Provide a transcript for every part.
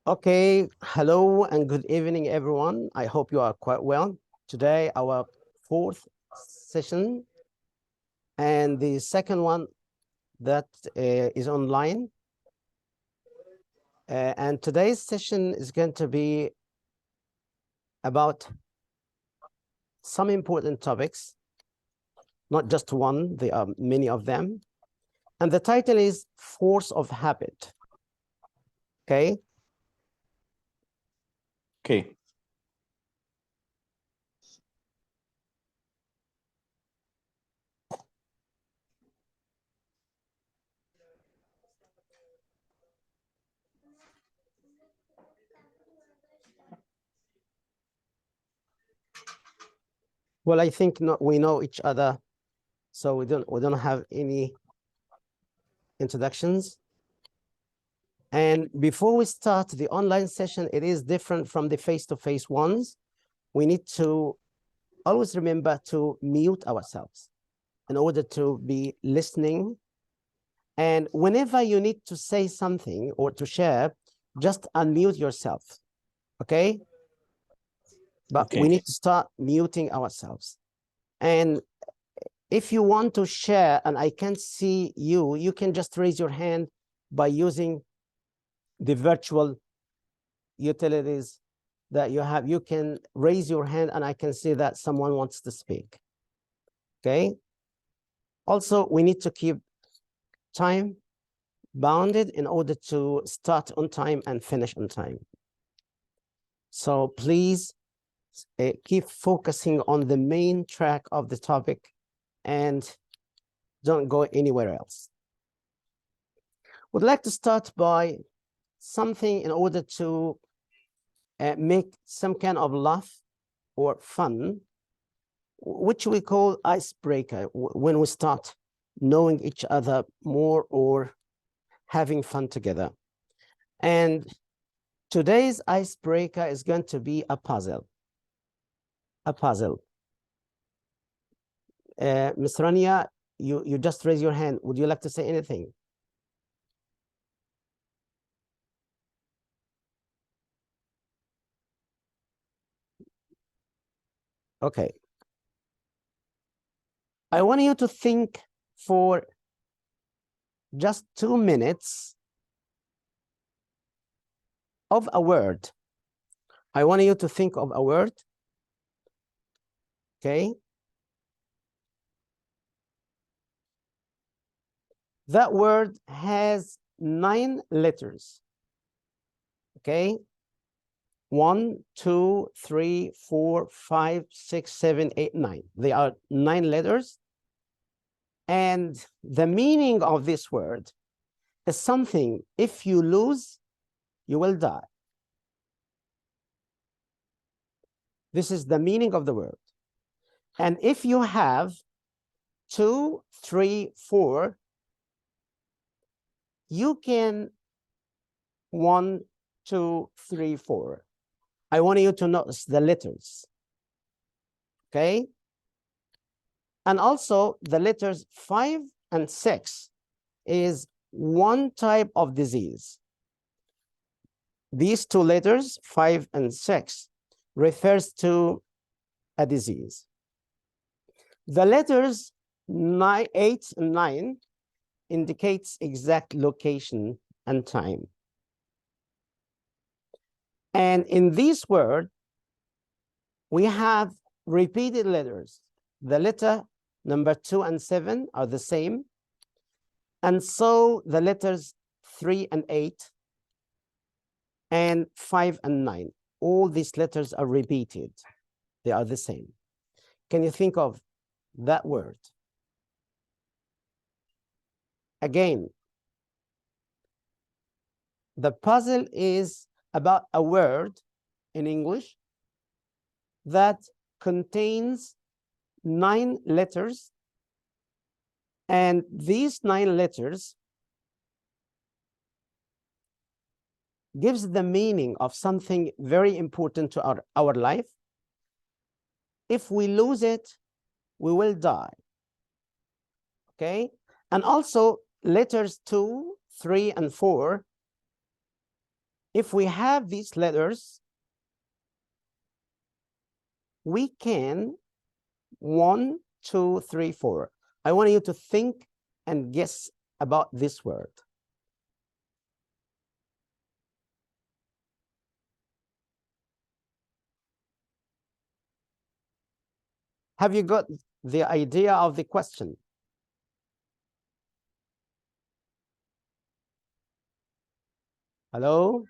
Okay, hello and good evening, everyone. I hope you are quite well. Today, our fourth session and the second one that is online. And today's session is going to be about some important topics, not just one, there are many of them. And the title is Force of Habit. Okay. Okay. Well, I think we know each other, so we don't have any introductions. And before we start the online session, it is different from the face-to-face ones. We need to always remember to mute ourselves in order to be listening. And whenever you need to say something or to share, just unmute yourself, okay? But we need to start muting ourselves. And if you want to share and I can't see you, you can just raise your hand by using the virtual utilities that you have. You can raise your hand and I can see that someone wants to speak. Okay. Also, we need to keep time bounded in order to start on time and finish on time. So please keep focusing on the main track of the topic and don't go anywhere else. Would like to start by something in order to make some kind of laugh or fun, which we call icebreaker, when we start knowing each other more or having fun together. And today's icebreaker is going to be a puzzle. A puzzle. Ms. Rania, you just raise your hand. Would you like to say anything? Okay. I want you to think for just 2 minutes of a word. I want you to think of a word. Okay. That word has 9 letters. Okay. 1, 2, 3, 4, 5, 6, 7, 8, 9. They are 9 letters. And the meaning of this word is something, if you lose, you will die. This is the meaning of the word. And if you have 2, 3, 4, you can 1, 2, 3, 4. I want you to notice the letters. Okay. And also the letters 5 and 6 is one type of disease. These 2 letters, 5 and 6, refers to a disease. The letters 9, 8 and 9 indicates exact location and time. And in this word, we have repeated letters. The letter number 2 and 7 are the same. And so the letters 3 and 8 and 5 and 9, all these letters are repeated. They are the same. Can you think of that word? Again, the puzzle is about a word in English that contains 9 letters, and these 9 letters gives the meaning of something very important to our life. If we lose it, we will die. Okay? And also letters 2, 3, and 4, if we have these letters, we can 1, 2, 3, 4. I want you to think and guess about this word. Have you got the idea of the question? Hello?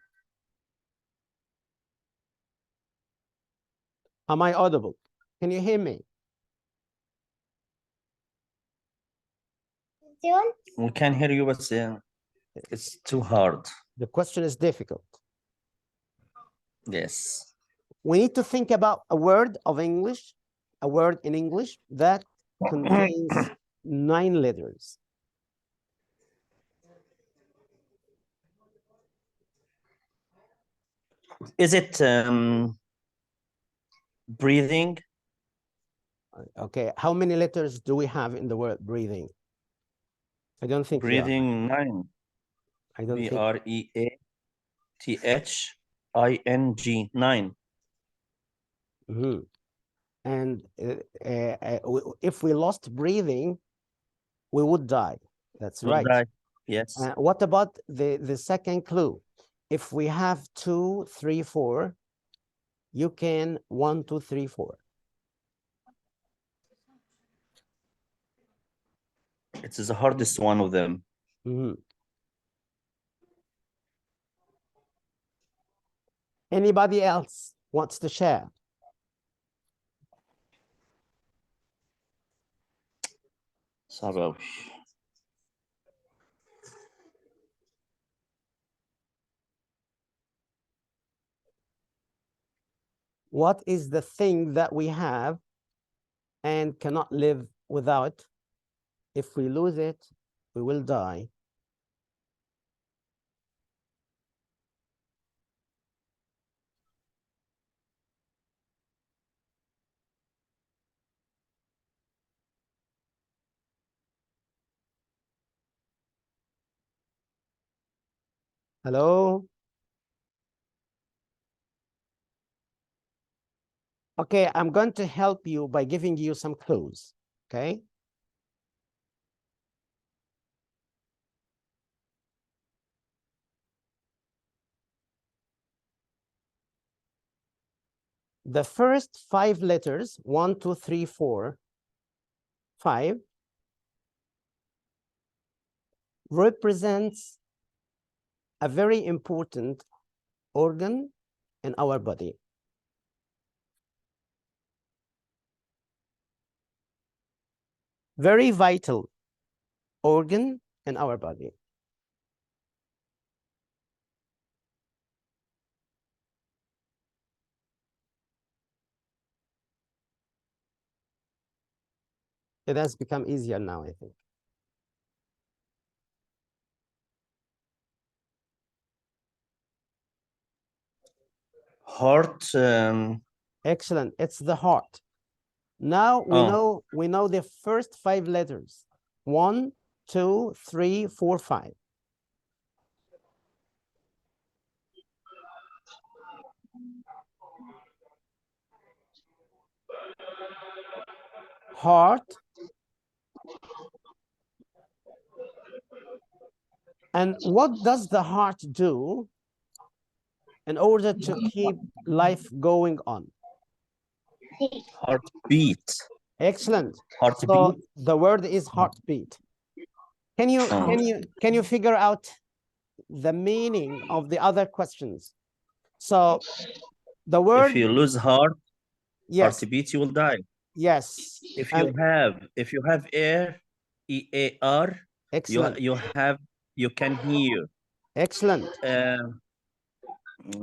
Am I audible? Can you hear me? We can hear you, but it's too hard. The question is difficult. Yes. We need to think about a word of English, a word in English that contains 9 letters. Is it breathing? Okay, how many letters do we have in the word breathing? I don't think breathing 9. I don't think. BREATHING 9. Mm-hmm. And if we lost breathing, we would die. That's Would right. I? Yes. What about the second clue? If we have 2, 3, 4, you can 1, 2, 3, 4. It's the hardest one of them. Mm-hmm. Anybody else wants to share? صعب. What is the thing that we have and cannot live without? If we lose it, we will die. Hello? Okay, I'm going to help you by giving you some clues, okay? The first 5 letters, 1, 2, 3, 4, 5, represents a very important organ in our body. Very vital organ in our body. It has become easier now, I think. Heart. Excellent. It's the heart. Now we know the first 5 letters. 1, 2, 3, 4, 5. Heart. And what does the heart do in order to keep life going on? Heartbeat. Excellent. Heartbeat. So the word is heartbeat. Can you figure out the meaning of the other questions? So the word, if you lose heart, yes, heartbeat, you will die. yes. If you have air, EAR, Excellent. you can hear. Excellent.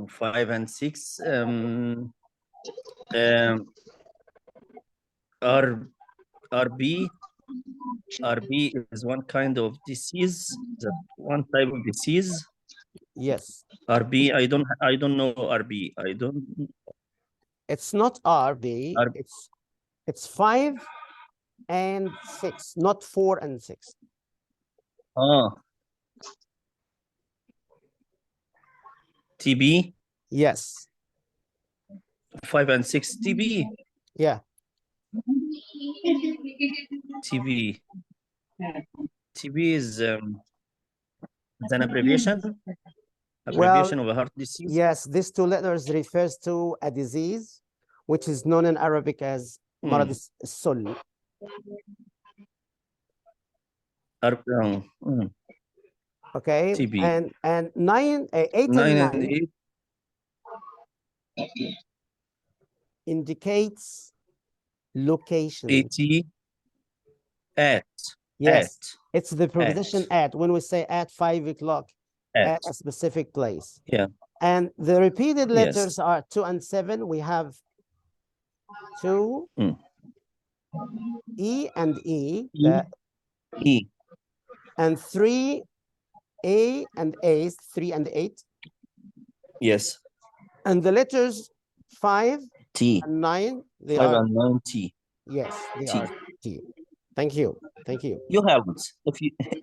5 and 6. RB is one kind of disease. That one type of disease. Yes. RB, I don't know RB. I don't. It's not RB. It's 5 and 6, not 4 and 6. TB, Yes. 5 and 6 TB. Yeah. TB. TB is an abbreviation Well, of a heart disease. yes, these two letters refers to a disease which is known in Arabic as مرض السل. Okay. TB. And 8 9 and and 9 indicates location. 80 at. Yes, At. it's the preposition at. When we say at 5 o'clock at a specific place. Yeah. And the repeated letters Yes. are 2 and 7. We have 2, E and E, E. and 3, A and A, 3 and 8. Yes. And the letters 5 T. and 9, they 5 are, and 9 T. yes, they T. are T. Thank you. Thank you. You helped.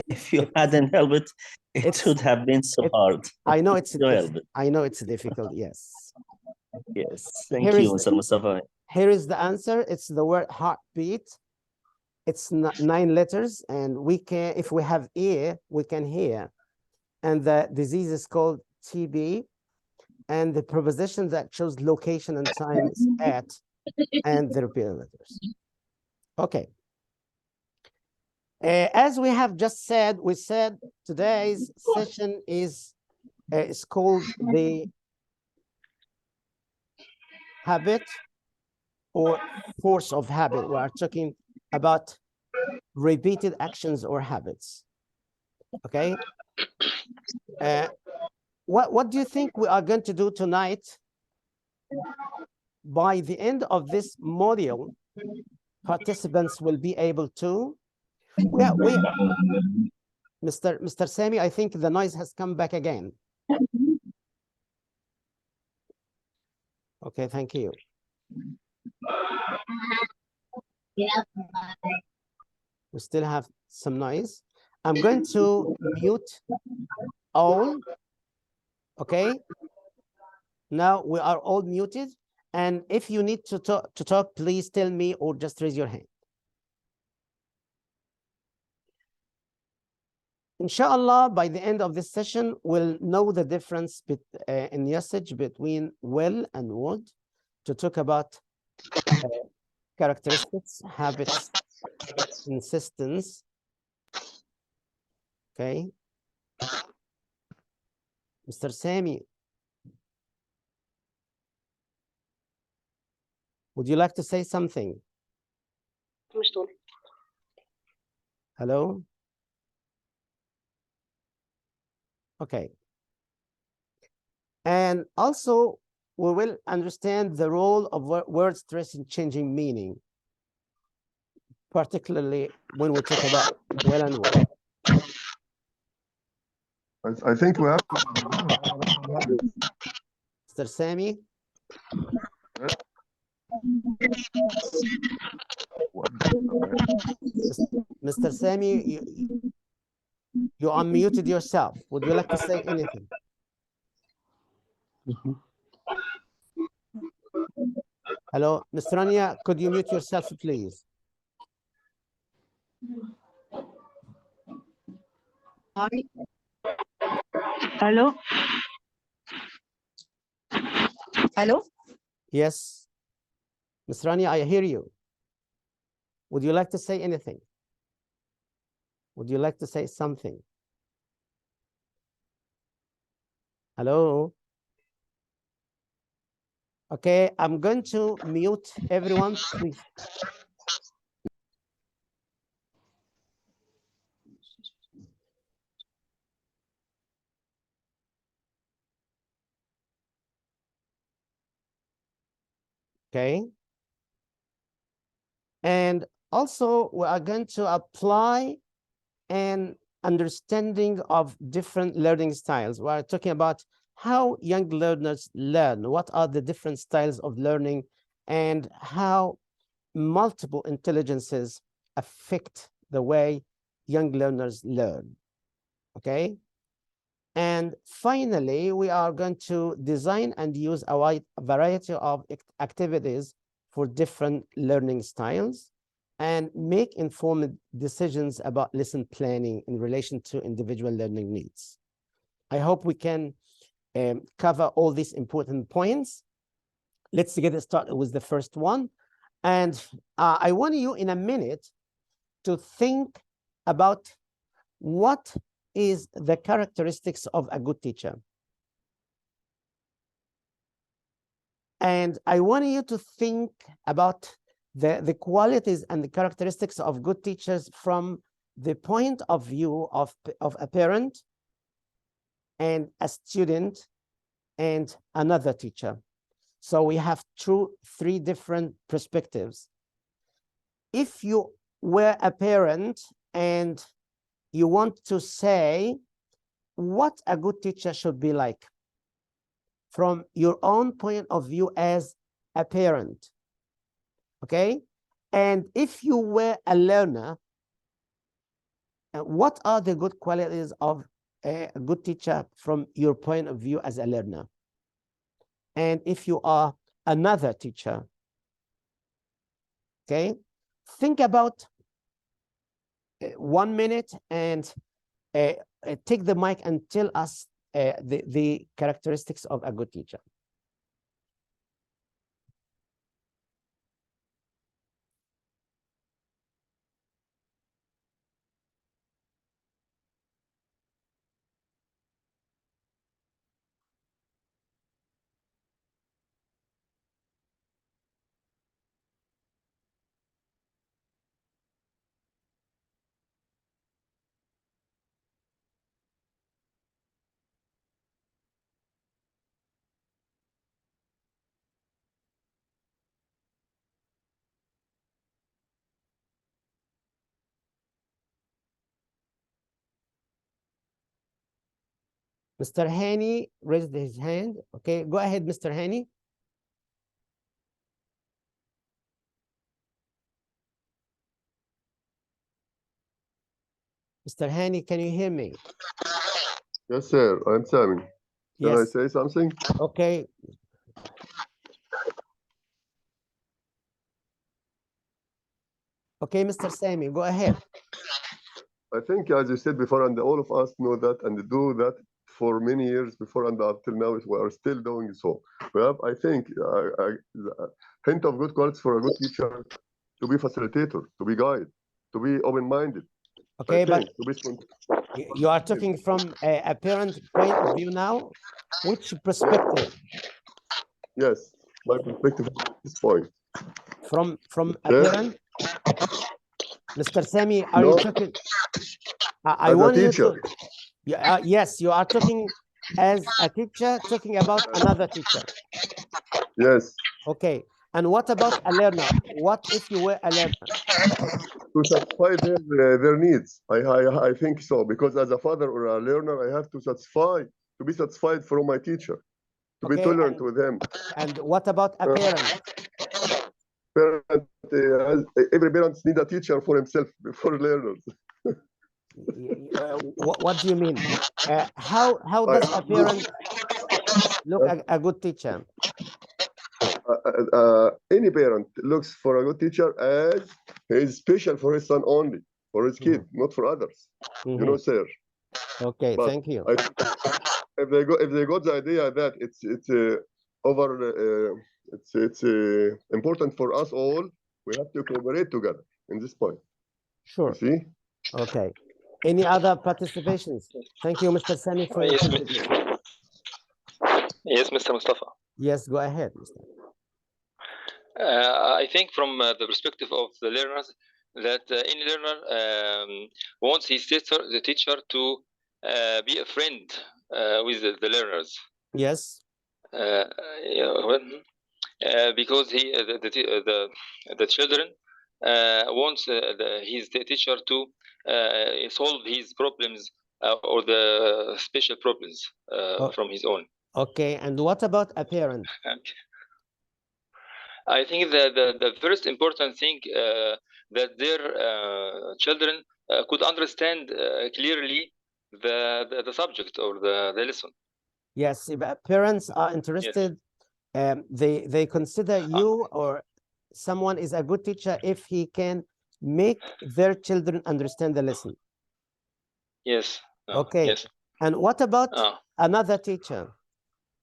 If you hadn't helped it would have been so hard. I know it's You helped. I know it's difficult, yes. Yes. Thank you, Mr. Mustafa. Here is the answer. It's the word heartbeat. It's 9 letters, and we can, if we have ear, we can hear. And the disease is called TB. And the preposition that shows location and time is at, and the repeated letters. Okay. As we have just said, we said today's session is called the habit or force of habit. We are talking about repeated actions or habits. Okay. What do you think we are going to do tonight? By the end of this module, participants will be able to. Mr. Sami, I think the noise has come back again. Okay, thank you. We still have some noise. I'm going to mute all. Okay. Now we are all muted. And if you need to talk, please tell me or just raise your hand. Inshallah, by the end of this session, we'll know the difference in usage between will and would to talk about characteristics, habits, insistence. Okay. Mr. Sami, would you like to say something? Hello? Okay. And also, we will understand the role of word stress in changing meaning, particularly when we talk about will and would. I think we have to. Mr. Sami? Mr. Sami, you unmuted yourself. Would you like to say anything? Hello, Ms. Rania, could you mute yourself, please? Hi. Hello. Hello. Yes. Ms. Rania, I hear you. Would you like to say anything? Would you like to say something? Hello? Okay, I'm going to mute everyone, please. Okay. And also, we are going to apply an understanding of different learning styles. We are talking about how young learners learn, what are the different styles of learning, and how multiple intelligences affect the way young learners learn. okay? And finally, we are going to design and use a wide variety of activities for different learning styles and make informed decisions about lesson planning in relation to individual learning needs. I hope we can cover all these important points. Let's get started with the first one. And I want you in a minute to think about what is the characteristics of a good teacher. And I want you to think about the qualities and the characteristics of good teachers from the point of view of a parent and a student and another teacher. So we have three different perspectives. If you were a parent and you want to say what a good teacher should be like from your own point of view as a parent, okay? And if you were a learner, what are the good qualities of a good teacher from your point of view as a learner? And if you are another teacher, okay? Think about 1 minute and take the mic and tell us the characteristics of a good teacher. Mr. Hani raised his hand. Okay, go ahead, Mr. Hani. Mr. Hani, can you hear me? Yes, sir. I'm Sami. Can I Yes. say something? Okay. Okay, Mr. Sami, go ahead. I think, as you said before, and all of us know that and do that for many years before and up till now, we are still doing so. We have, I think, a hint of good qualities for a good teacher to be facilitator, to be guide, to be open-minded. Okay, but to be you are talking from a parent point of view now. Which perspective? Yes, my perspective at this point. From a Yes. parent? Mr. Sami, are No, you talking? I as a want you teacher. to. Yes, you are talking as a teacher, talking about another teacher. Yes. Okay. And what about a learner? What if you were a learner? To satisfy their needs. I think so, because as a father or a learner, I have to be satisfied from my teacher, to be Okay, tolerant with him. And what about a parent? Parent, every parent needs a teacher for himself, for learners. What do you mean? How does a parent look a good teacher? Any parent looks for a good teacher as he is special for his son only, for his kid, not for others. You know, sir. Okay, But thank you. If they got the idea that it's important for us all, we have to cooperate together in this point. Sure. You see? Okay. Any other participations? Thank you, Mr. Sami, for your contribution. Yes, Mr. Mustafa. Yes, go ahead, Mr. I think from the perspective of the learners, that any learner wants his teacher to be a friend with the learners. Yes. Because the children wants his teacher to solve his problems or the special problems from his own. Okay, and what about a parent? I think that the first important thing that their children could understand clearly the subject or the lesson. Yes, if parents are interested, they consider you or someone is a good teacher if he can make their children understand the lesson. Yes. Okay. Yes. And what about another teacher?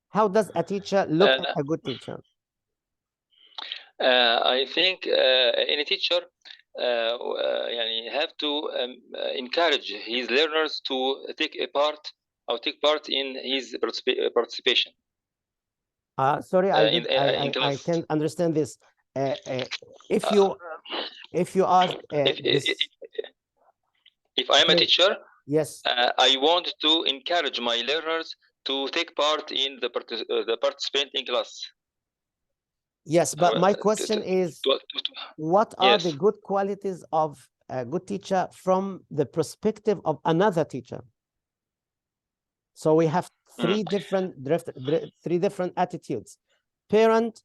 How does a teacher look at a good teacher? I think any teacher have to encourage his learners to take part in his participation. Sorry, in I class. can't understand this. If you ask this, if I'm a teacher, yes, I want to encourage my learners to take part in the participant in class. Yes, but my question is, what are the good qualities of a good teacher from the perspective of another teacher? So we have three different attitudes. Parent,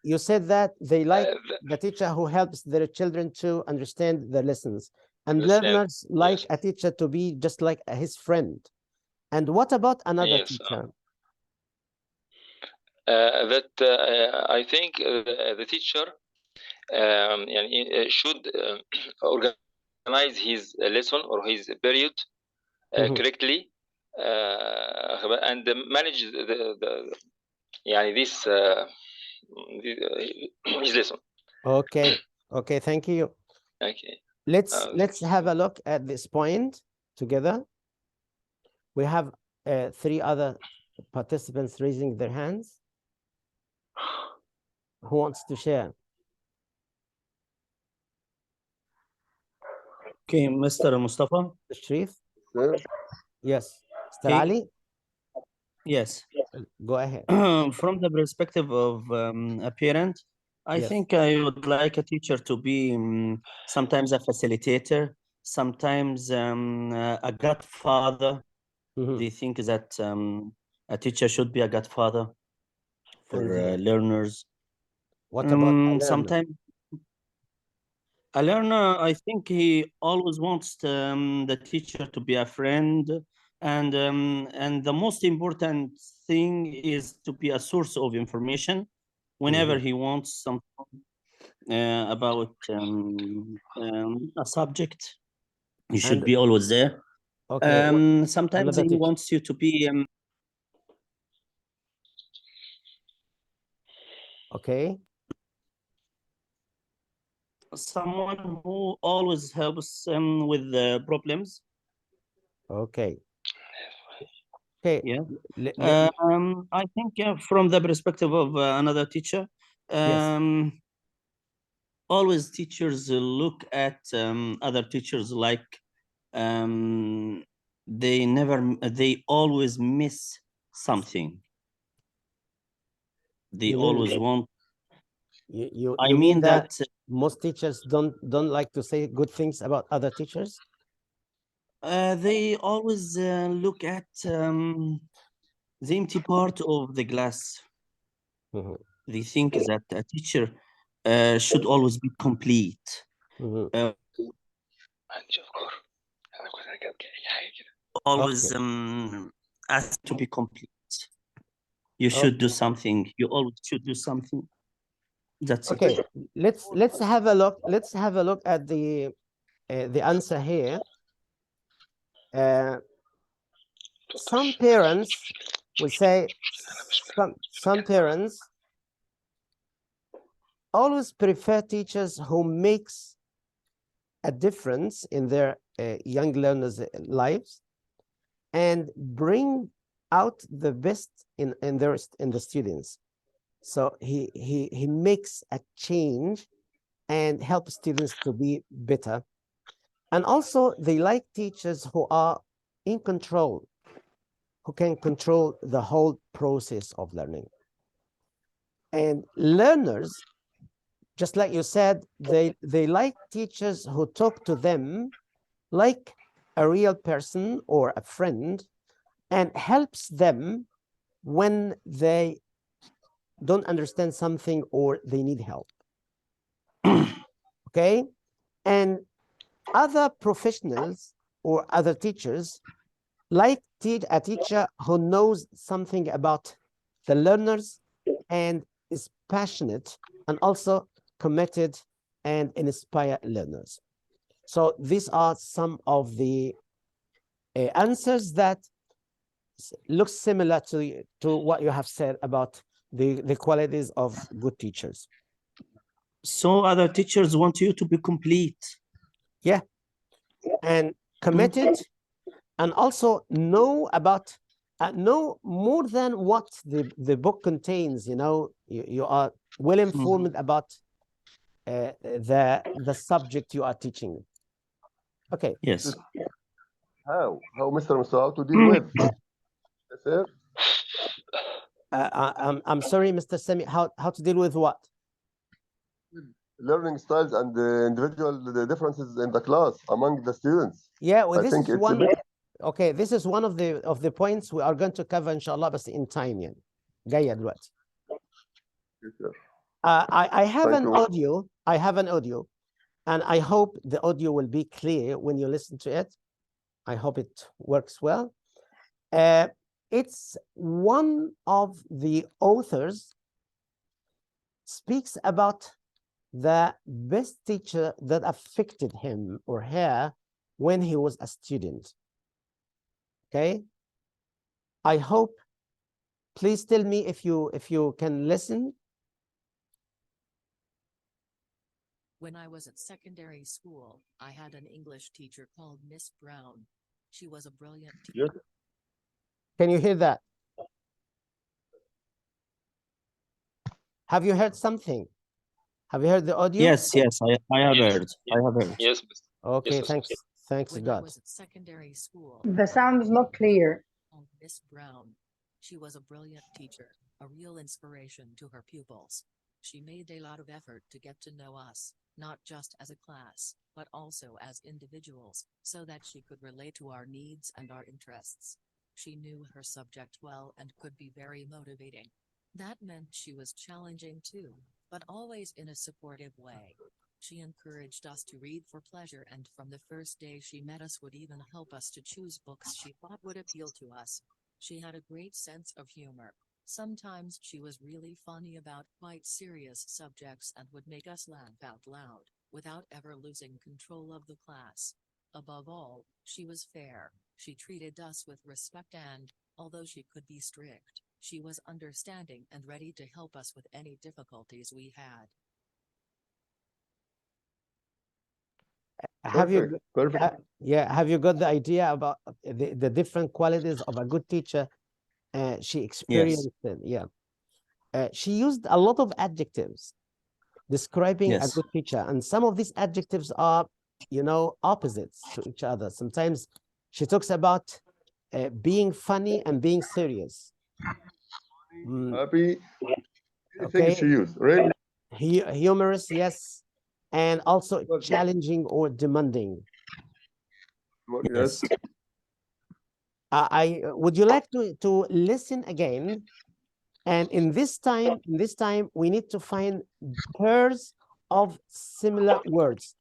you said that they like the teacher who helps their children to understand the lessons, and learners like a teacher to be just like his friend. And what about another teacher? I think the teacher should organize his lesson or his period correctly and manage this his lesson. Okay, thank you. Okay. Let's have a look at this point together. We have 3 other participants raising their hands. Who wants to share? Okay, Mr. Mustafa. Sharif? Yeah. Yes. Mr. Ali? Yes. Go ahead. From the perspective of a parent, I think I would like a teacher to be sometimes a facilitator, sometimes a godfather. They think that a teacher should be a godfather for learners. What about a learner? Sometimes a learner, I think he always wants the teacher to be a friend, and the most important thing is to be a source of information whenever he wants something about a subject. You should be always there. Okay. Sometimes he wants you to be okay. Someone who always helps with the problems. Okay. Okay. Yeah. I think from the perspective of another teacher, always teachers look at other teachers like they always miss something. They always want. You I mean that most teachers don't like to say good things about other teachers. They always look at the empty part of the glass. They think that a teacher should always be complete. Always ask to be complete. You should do something. You always should do something. That's okay. it. Let's have a look. Let's have a look at the answer here. Some parents will say some parents always prefer teachers who makes a difference in their young learners' lives and bring out the best in the students. So he makes a change and helps students to be better. And also they like teachers who are in control, who can control the whole process of learning. And learners, just like you said, they like teachers who talk to them like a real person or a friend and helps them when they don't understand something or they need help. Okay? And other professionals or other teachers like a teacher who knows something about the learners and is passionate and also committed and inspire learners. So these are some of the answers that look similar to what you have said about the qualities of good teachers. So other teachers want you to be complete. Yeah. And committed, and also know about know more than what the book contains. You know, you are well informed about the subject you are teaching. Okay. Yes. How Mr. Musa to deal with? Yes, sir. I'm sorry, Mr. Semi, how to deal with what? Learning styles and the individual the differences in the class among the students. Yeah, well, I this think is it's a one. bit. Okay, this is one of the points we are going to cover inshallah, but in time يعني. جاية دلوقتي. Yes, sir. I have Thank an you. audio. I have an audio, and I hope the audio will be clear when you listen to it. I hope it works well. It's one of the authors speaks about the best teacher that affected him or her when he was a student. Okay. I hope, please tell me if you can listen. When I was at secondary school, I had an English teacher called Miss Brown. She was a brilliant teacher. Yes. Can you hear that? Have you heard something? Have you heard the audio? Yes, I have heard. I have heard. Yes, Okay, Yes, thanks. Thanks When I God. was at secondary school, The sound is not clear. called Miss Brown. She was a brilliant teacher, a real inspiration to her pupils. She made a lot of effort to get to know us, not just as a class, but also as individuals, so that she could relate to our needs and our interests. She knew her subject well and could be very motivating. That meant she was challenging too, but always in a supportive way. She encouraged us to read for pleasure, and from the first day she met us would even help us to choose books she thought would appeal to us. She had a great sense of humor. Sometimes she was really funny about quite serious subjects and would make us laugh out loud, without ever losing control of the class. Above all, she was fair. She treated us with respect and, although she could be strict, she was understanding and ready to help us with any difficulties we had. Have you Perfect. yeah, have you got the idea about the different qualities of a good teacher? She experienced it. Yeah. She used a lot of adjectives describing a Yes. good teacher, and some of these adjectives are, you know, opposites to each other. Sometimes she talks about being funny and being serious. Happy. Anything Okay. she used. Really. Humorous, yes, and also Well, challenging or demanding. yes. I would you like to listen again? And in this time, we need to find pairs of similar words.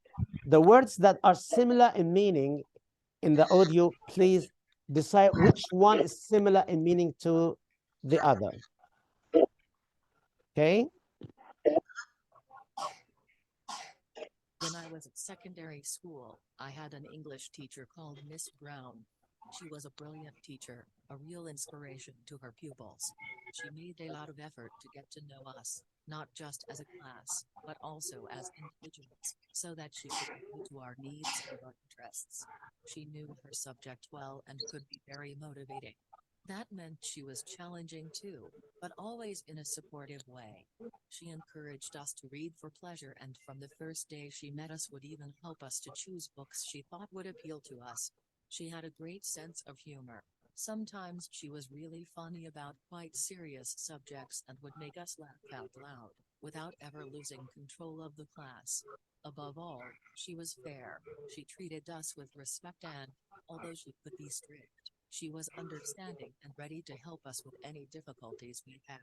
The words that are similar in meaning in the audio, please decide which one is similar in meaning to the other. Okay. When I was at secondary school, I had an English teacher called Miss Brown. She was a brilliant teacher, a real inspiration to her pupils. She made a lot of effort to get to know us, not just as a class, but also as individuals, so that she could relate to our needs and our interests. She knew her subject well and could be very motivating. That meant she was challenging too, but always in a supportive way. She encouraged us to read for pleasure, and from the first day she met us would even help us to choose books she thought would appeal to us. She had a great sense of humor. Sometimes she was really funny about quite serious subjects and would make us laugh out loud, without ever losing control of the class. Above all, she was fair. She treated us with respect and, although she could be strict, she was understanding and ready to help us with any difficulties we had.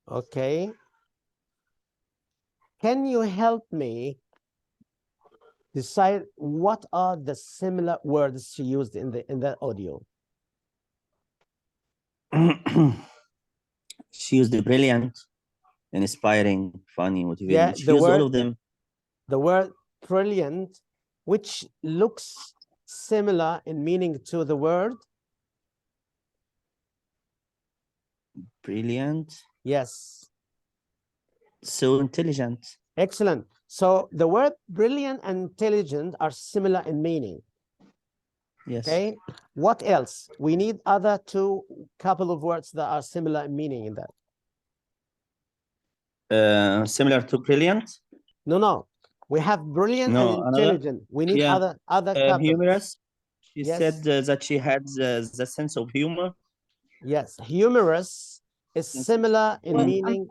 Okay. Can you help me Decide what are the similar words she used in the audio. She used the brilliant, inspiring, funny, motivating. Yeah, She the used all word- of them. The word brilliant, which looks similar in meaning to the word. Brilliant, Yes, so intelligent. excellent. So the word brilliant and intelligent are similar in meaning. Yes. Okay, what else? We need other two couple of words that are similar in meaning in that. Similar to brilliant. No. We have brilliant No, and another? intelligent. We need Yeah. other couples. Humorous. She Yes. said that she had the sense of humor. Yes, humorous is Yes. similar in Mm. meaning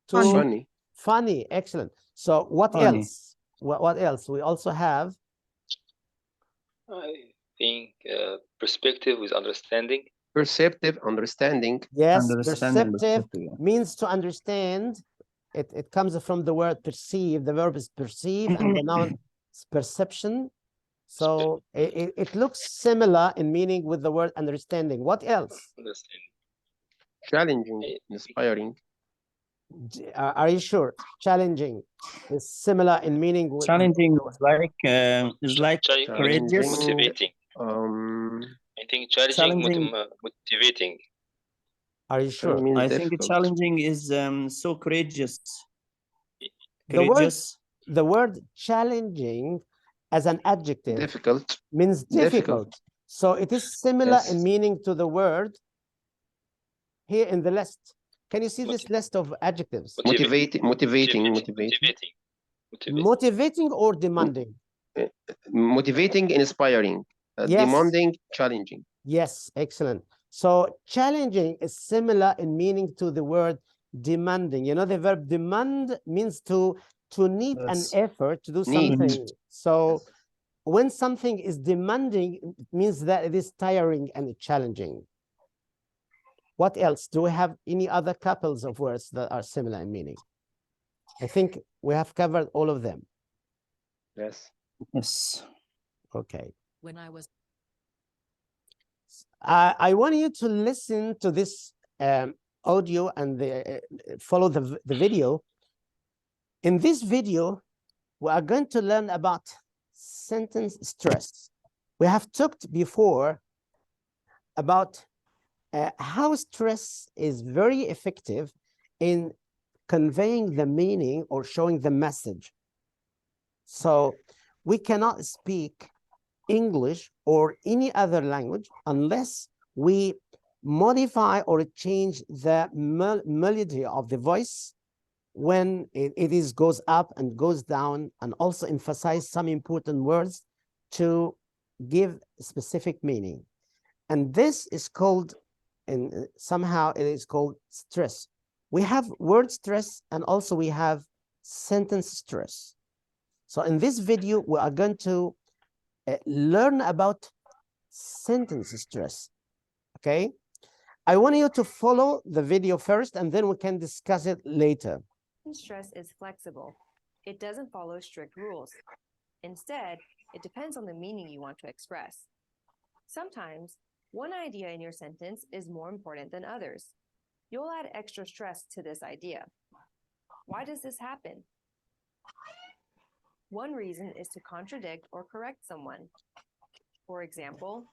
to Funny. Funny. funny. Excellent. So what Funny. else? What else? We also have I think perspective with understanding. Perceptive, understanding. yes, Understanding perceptive perspective, yeah. means to understand. It comes from the word perceive. The verb is perceive and the noun is perception. So it looks similar in meaning with the word understanding. What else? Understanding. Challenging, inspiring. Are you sure? Challenging is similar in meaning with Challenging is like Challenging, courageous. motivating. Um, I think challenging, Challenging. motivating. Are you sure? means I think difficult. challenging is so courageous. The word- Courageous. The word challenging as an adjective Difficult. means difficult. Difficult. So it is similar in Yes. meaning to the word here in the list. Can you see this list of adjectives? Motivating. Motivating. Motivating or demanding? Motivating, inspiring. Yes. Demanding, challenging. Yes, excellent. So challenging is similar in meaning to the word demanding. You know, the verb demand means to need an Yes. effort to do Need. something. So when something is demanding, it means that it is tiring and challenging. What else? Do we have any other couples of words that are similar in meaning? I think we have covered all of them. Yes. Yes. Okay. When I was I want you to listen to this audio and follow the video. In this video, we are going to learn about sentence stress. We have talked before about how stress is very effective in conveying the meaning or showing the message. So we cannot speak English or any other language unless we modify or change the melody of the voice when it goes up and goes down, and also emphasize some important words to give specific meaning. And this is called, and somehow it is called stress. We have word stress and also we have sentence stress. So in this video, we are going to learn about sentence stress, okay? I want you to follow the video first and then we can discuss it later. Stress is flexible. It doesn't follow strict rules. Instead, it depends on the meaning you want to express. Sometimes, one idea in your sentence is more important than others. You'll add extra stress to this idea. Why does this happen? One reason is to contradict or correct someone. For example,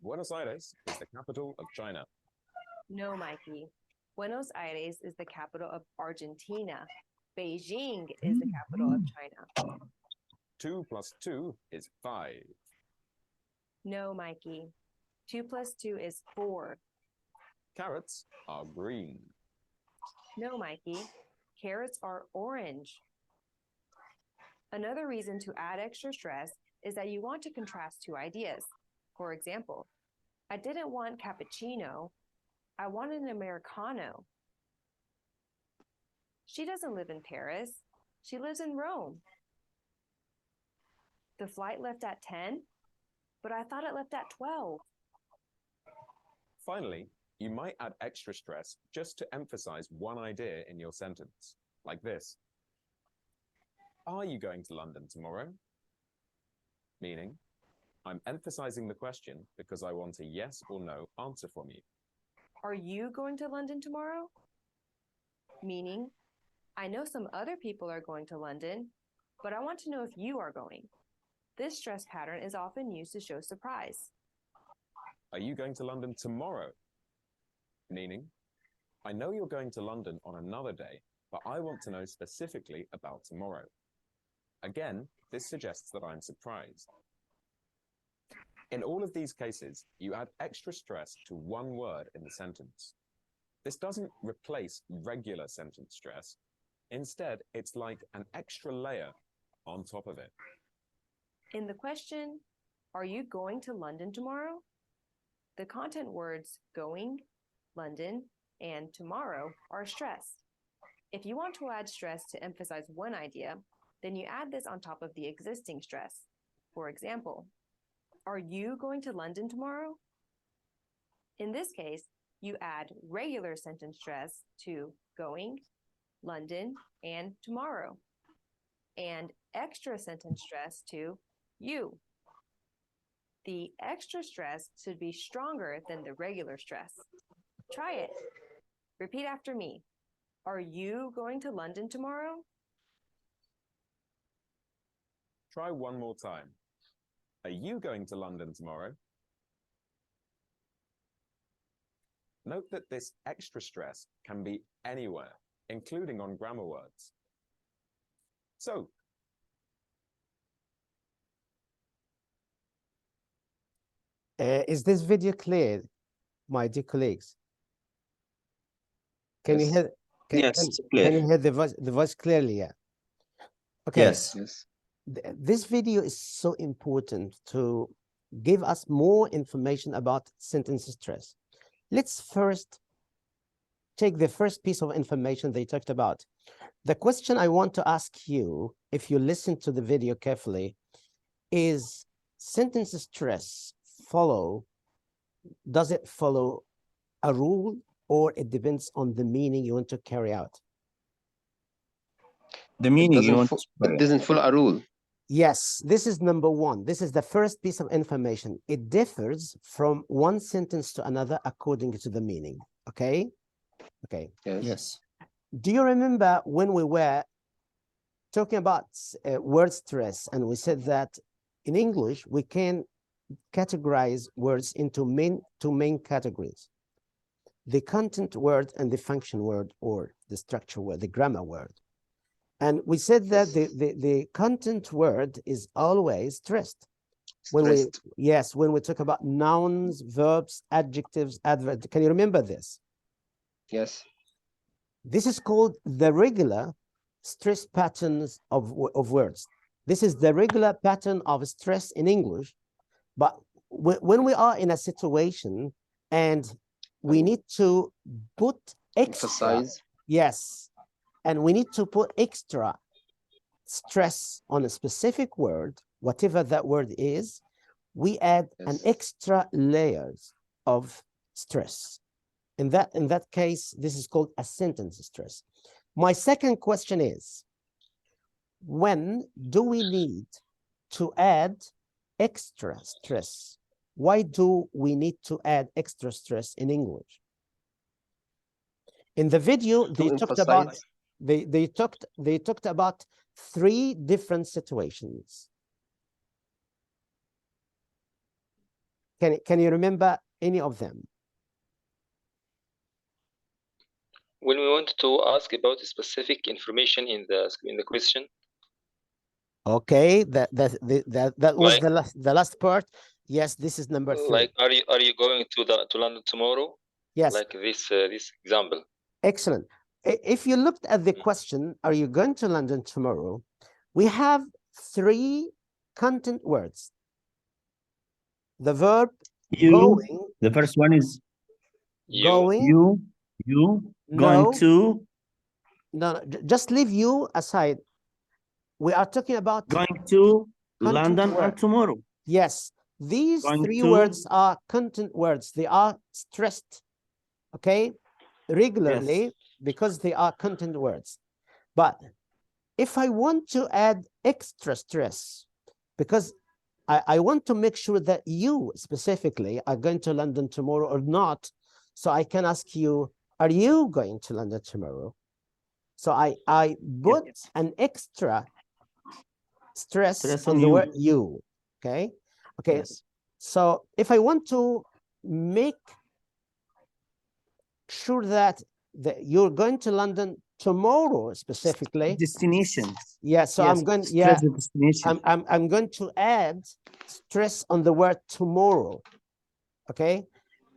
Buenos Aires is the capital of China. no, Mikey. Buenos Aires is the capital of Argentina. Beijing is the capital of China. 2 plus 2 is 5. No, Mikey. 2 plus 2 is 4. Carrots are green. No, Mikey. Carrots are orange. Another reason to add extra stress is that you want to contrast two ideas. For example, I didn't want cappuccino. I wanted an Americano. She doesn't live in Paris. She lives in Rome. The flight left at 10, but I thought it left at 12. Finally, you might add extra stress just to emphasize one idea in your sentence, like this. Are you going to London tomorrow? meaning I'm emphasizing the question because I want a yes or no answer from you. Are you going to London tomorrow? Meaning, I know some other people are going to London, but I want to know if you are going. This stress pattern is often used to show surprise. Are you going to London tomorrow? Meaning, I know you're going to London on another day, but I want to know specifically about tomorrow. Again, this suggests that I'm surprised. In all of these cases, you add extra stress to one word in the sentence. This doesn't replace regular sentence stress. Instead, it's like an extra layer on top of it. In the question, are you going to London tomorrow? The content words going, London, and tomorrow are stressed. If you want to add stress to emphasize one idea, then you add this on top of the existing stress. For example, are you going to London tomorrow? In this case, you add regular sentence stress to going, London, and tomorrow, and extra sentence stress to you. The extra stress should be stronger than the regular stress. Try it. Repeat after me. Are you going to London tomorrow? Try one more time. Are you going to London tomorrow? Note that this extra stress can be anywhere, including on grammar words. So, Is this video clear, my dear colleagues? Can you Yes. hear? Yes, Can you clear. hear the voice clearly? Yeah. Okay. Yes. Yes. This video is so important to give us more information about sentence stress. Let's first take the first piece of information they talked about. The question I want to ask you, if you listen to the video carefully, is sentence stress does it follow a rule, or it depends on the meaning you want to carry out? The meaning you want. It doesn't follow a rule. Yes, this is number one. This is the first piece of information. It differs from one sentence to another according to the meaning. Okay? Okay. Yes. Yes. Do you remember when we were talking about word stress, and we said that in English we can categorize words into two main categories: the content word and the function word, or the structure word, the grammar word. And we said that the content word is always stressed. When we talk about nouns, verbs, adjectives, adverbs. Can you remember this? Yes. This is called the regular stress patterns of words. This is the regular pattern of stress in English. But when we are in a situation and we need to put extra, Emphasize. yes, and we need to put extra stress on a specific word, whatever that word is, we add an extra layers of stress. In that case, this is called a sentence stress. My second question is, when do we need to add extra stress? Why do we need to add extra stress in English? In the video, they talked about they talked about 3 different situations. Can you remember any of them? When we want to ask about specific information in the question. Okay, that was like, the last part. Yes, this is number 3. Like, are you going to London tomorrow? Yes. Like this example. Excellent. If you looked at the question, are you going to London tomorrow? We have 3 content words. The verb going. The first one is going. You No, going to. No, just leave you aside. We are talking about going to London word. and tomorrow. Yes, these Going 3 to. words are content words. They are stressed, okay, regularly, Yes. because they are content words. But if I want to add extra stress, because I want to make sure that you specifically are going to London tomorrow or not. So I can ask you, are you going to London tomorrow? So I put an extra stress on the word you. Okay. Okay. Yes. So if I want to make sure that you're going to London tomorrow specifically. Destination. Yeah. So Yes, I'm going, stress yeah, the destination. I'm going to add stress on the word tomorrow. Okay.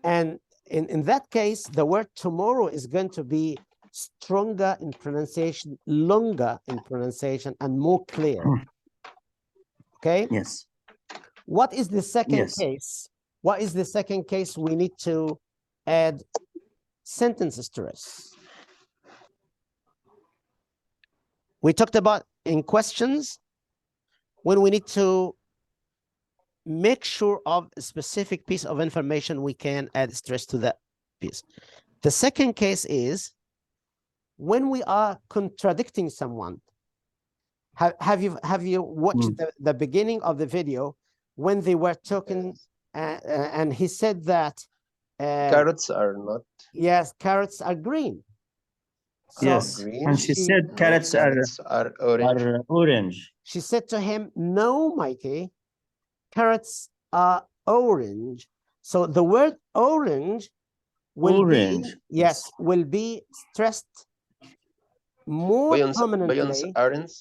And in that case, the word tomorrow is going to be stronger in pronunciation, longer in pronunciation, and more clear. Okay. Yes. What is the second Yes. case? What is the second case we need to add sentence stress? We talked about in questions when we need to make sure of a specific piece of information, we can add stress to that piece. The second case is when we are contradicting someone. Have you watched the beginning of the video when they were talking and he said that Carrots are not. yes, carrots are green. So yes, green. and she said No, carrots are orange. are orange. she said to him, no, Mikey, carrots are orange. So the word orange will Orange. be, yes, will be stressed more Beyond prominently. orange.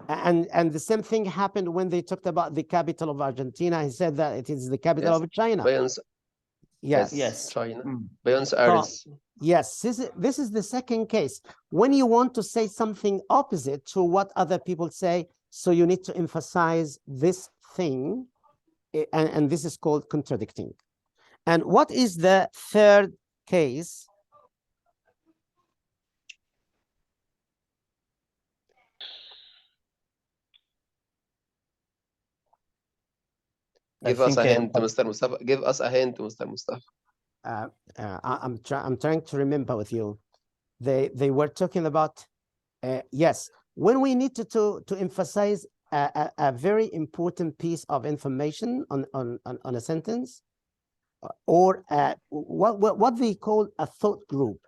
And the same thing happened when they talked about the capital of Argentina. He said that it is the capital Yes. of China. Beyond, Yes. Yes. China. Mm. Beyond So, orange. yes, this is the second case. When you want to say something opposite to what other people say, so you need to emphasize this thing, and this is called contradicting. And what is the third case? Give us a hint, Mr. Mustafa. Give us a hint, Mr. Mustafa. I'm trying to remember with you. They were talking about yes, when we need to emphasize a very important piece of information on a sentence, or what they call a thought group.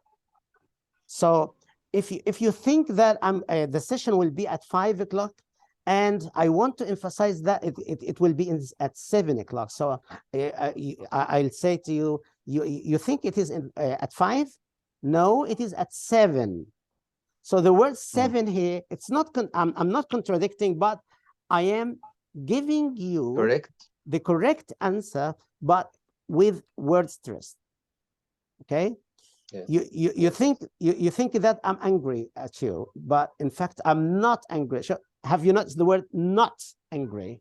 So if you think that the session will be at 5 o'clock, and I want to emphasize that it will be at 7 o'clock. So I'll say to you, you think it is at 5? No, it is at 7. So the word 7 here, it's not, I'm not contradicting, but I am giving you the correct answer, but with word stress. Okay. Yes. You think that I'm angry at you, but in fact I'm not angry. So have you noticed the word not angry?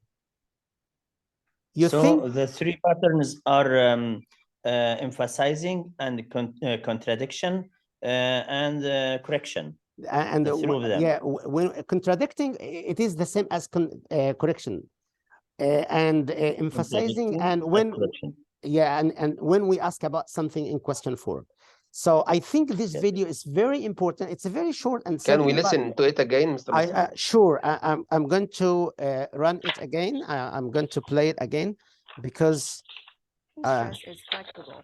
So think the three patterns are emphasizing and contradiction and correction. And yeah, when contradicting, it is the same as correction, and emphasizing, and when yeah, and when we ask about something in question form. So I think this video is very important. It's a very short and simple. Can we listen to it again, Mr. Mustafa? Sure. I'm going to run it again. I'm going to play it again because stress is flexible.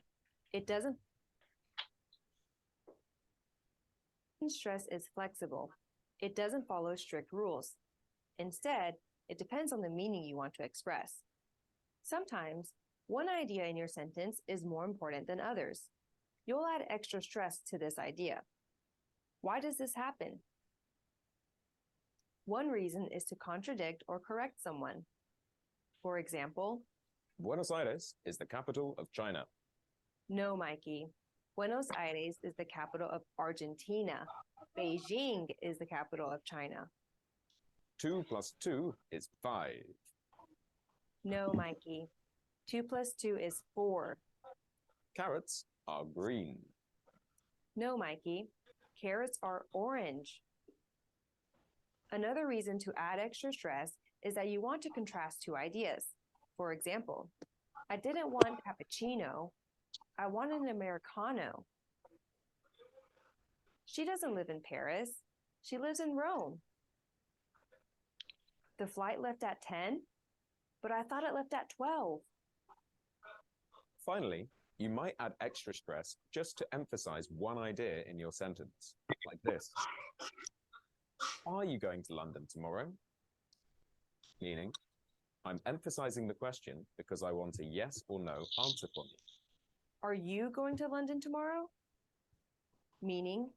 It doesn't. Stress is flexible. It doesn't follow strict rules. Instead, it depends on the meaning you want to express. Sometimes, one idea in your sentence is more important than others. You'll add extra stress to this idea. Why does this happen? One reason is to contradict or correct someone. For example, Buenos Aires is the capital of China. No, Mikey. Buenos Aires is the capital of Argentina. Beijing is the capital of China. 2 + 2 is 5. No, Mikey. 2 + 2 is 4. Carrots are green. No, Mikey. Carrots are orange. Another reason to add extra stress is that you want to contrast two ideas. For example, I didn't want cappuccino. I wanted an Americano. She doesn't live in Paris. She lives in Rome. The flight left at 10. But I thought it left at 12. Finally, you might add extra stress just to emphasize one idea in your sentence, like this. Are you going to London tomorrow? Meaning, I'm emphasizing the question because I want a yes or no answer from you. Are you going to London tomorrow? Meaning,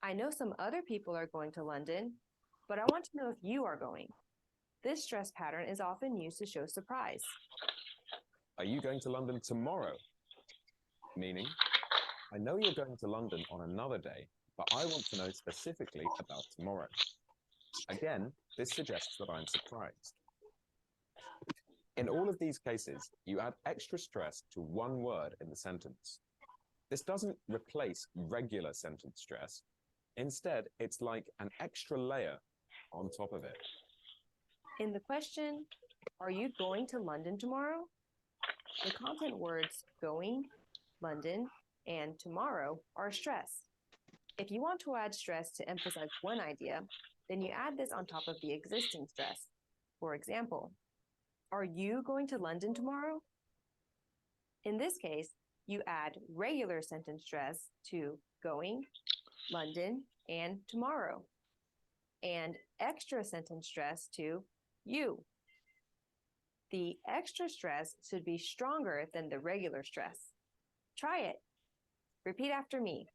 I know some other people are going to London, but I want to know if you are going. This stress pattern is often used to show surprise. Are you going to London tomorrow? Meaning, I know you're going to London on another day, but I want to know specifically about tomorrow. Again, this suggests that I'm surprised. In all of these cases, you add extra stress to one word in the sentence. This doesn't replace regular sentence stress. Instead, it's like an extra layer on top of it. In the question, are you going to London tomorrow? The content words going, London, and tomorrow are stress. If you want to add stress to emphasize one idea, then you add this on top of the existing stress. For example, are you going to London tomorrow? In this case, you add regular sentence stress to going, London, and tomorrow, and extra sentence stress to you. The extra stress should be stronger than the regular stress. Try it. Repeat after me.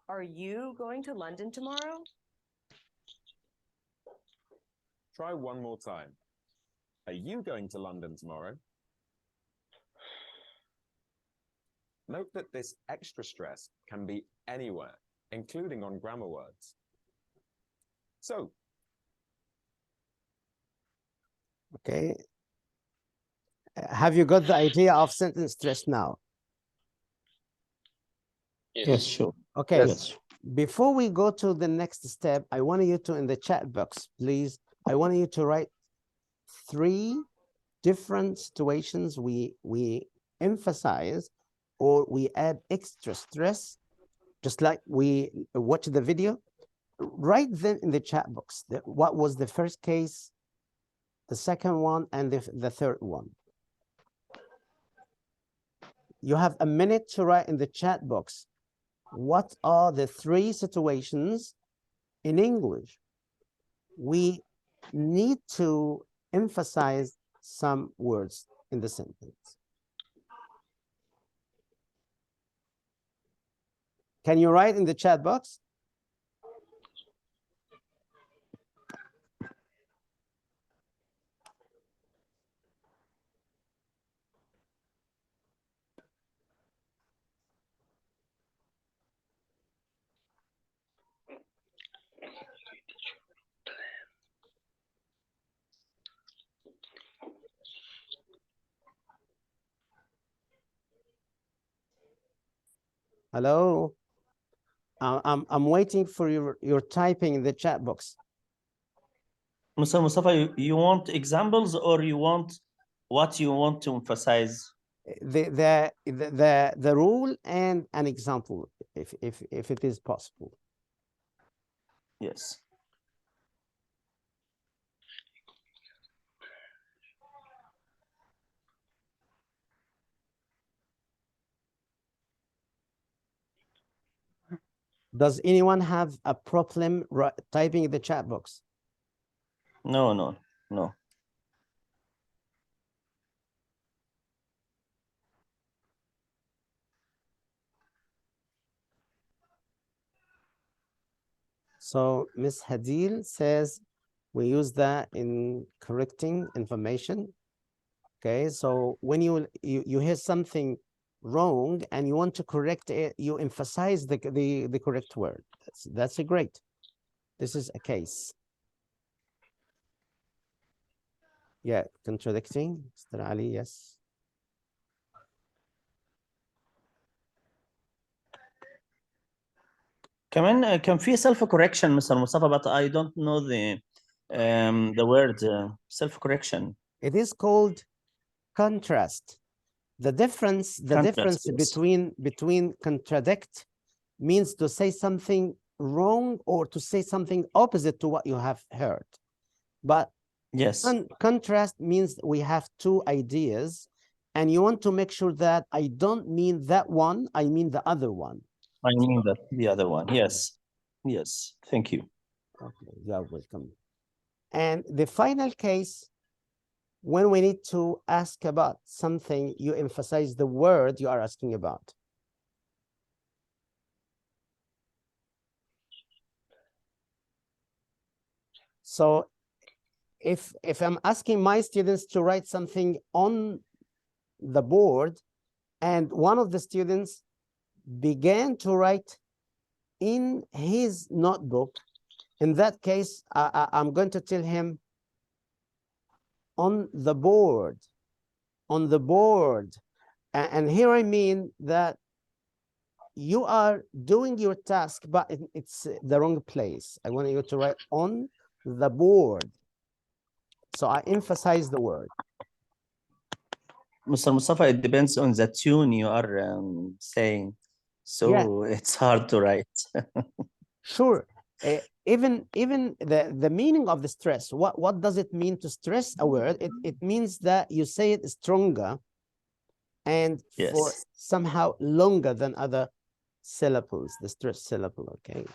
Are you going to London tomorrow? Try one more time. Are you going to London tomorrow? Note that this extra stress can be anywhere, including on grammar words. So, Okay. Have you got the idea of sentence stress now? Yes. Sure. Okay. Yes. Before we go to the next step, I want you to, in the chat box, please, I want you to write 3 different situations we emphasize or we add extra stress, just like we watch the video. Write them in the chat box. What was the first case, the second one, and the third one. You have a minute to write in the chat box. What are the 3 situations in English we need to emphasize some words in the sentence? Can you write in the chat box? Hello? I'm waiting for your typing in the chat box. Mr. Mustafa, you want examples or you want what you want to emphasize? The rule and an example, if it is possible. Yes. Does anyone have a problem typing in the chat box? No. So Miss Hadil says we use that in correcting information. Okay, so when you hear something wrong and you want to correct it, you emphasize the correct word. That's a great. This is a case. Yeah, contradicting, Mr. Ali, yes. كمان كان في self correction Mr. Mustafa, but I don't know the word self correction. It is called contrast. The difference Yes. between contradict means to say something wrong or to say something opposite to what you have heard. But Yes. Contrast means we have two ideas, and you want to make sure that I don't mean that one, I mean the other one. I mean that the other one. Yes. Yes. Thank you. Okay, you are welcome. And the final case, when we need to ask about something, you emphasize the word you are asking about. So if I'm asking my students to write something on the board, and one of the students began to write in his notebook, in that case, I'm going to tell him on the board, on the board. And here I mean that you are doing your task, but it's the wrong place. I want you to write on the board. So I emphasize the word. Mr. Mustafa, it depends on the tune you are saying. So it's hard to write. Sure. Even the meaning of the stress, what does it mean to stress a word? It means that you say it stronger and for Yes. somehow longer than other syllables, the stress syllable, okay?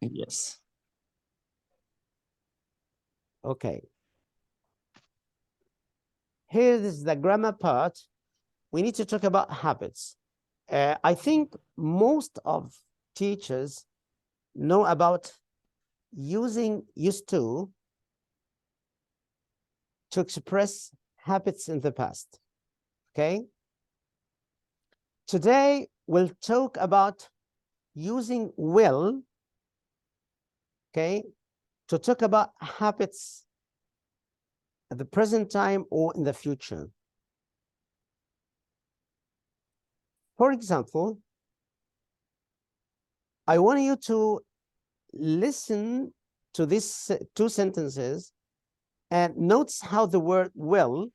Yes. Okay. Here is the grammar part. We need to talk about habits. I think most of teachers know about using used to express habits in the past, okay? Today, we'll talk about using will, okay, to talk about habits at the present time or in the future. For example, I want you to listen to these two sentences and notice how the word will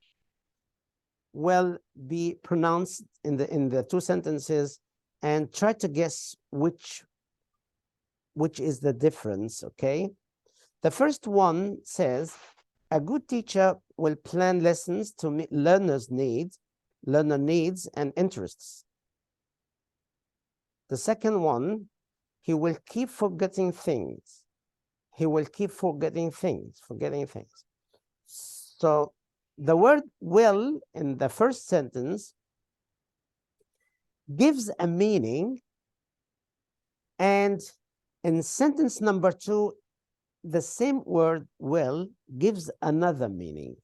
be pronounced in the two sentences, and try to guess which is the difference, okay? The first one says, a good teacher will plan lessons to meet learner needs and interests. The second one, he will keep forgetting things. He will keep forgetting things. So the word will in the first sentence gives a meaning, and in sentence number 2, the same word will gives another meaning.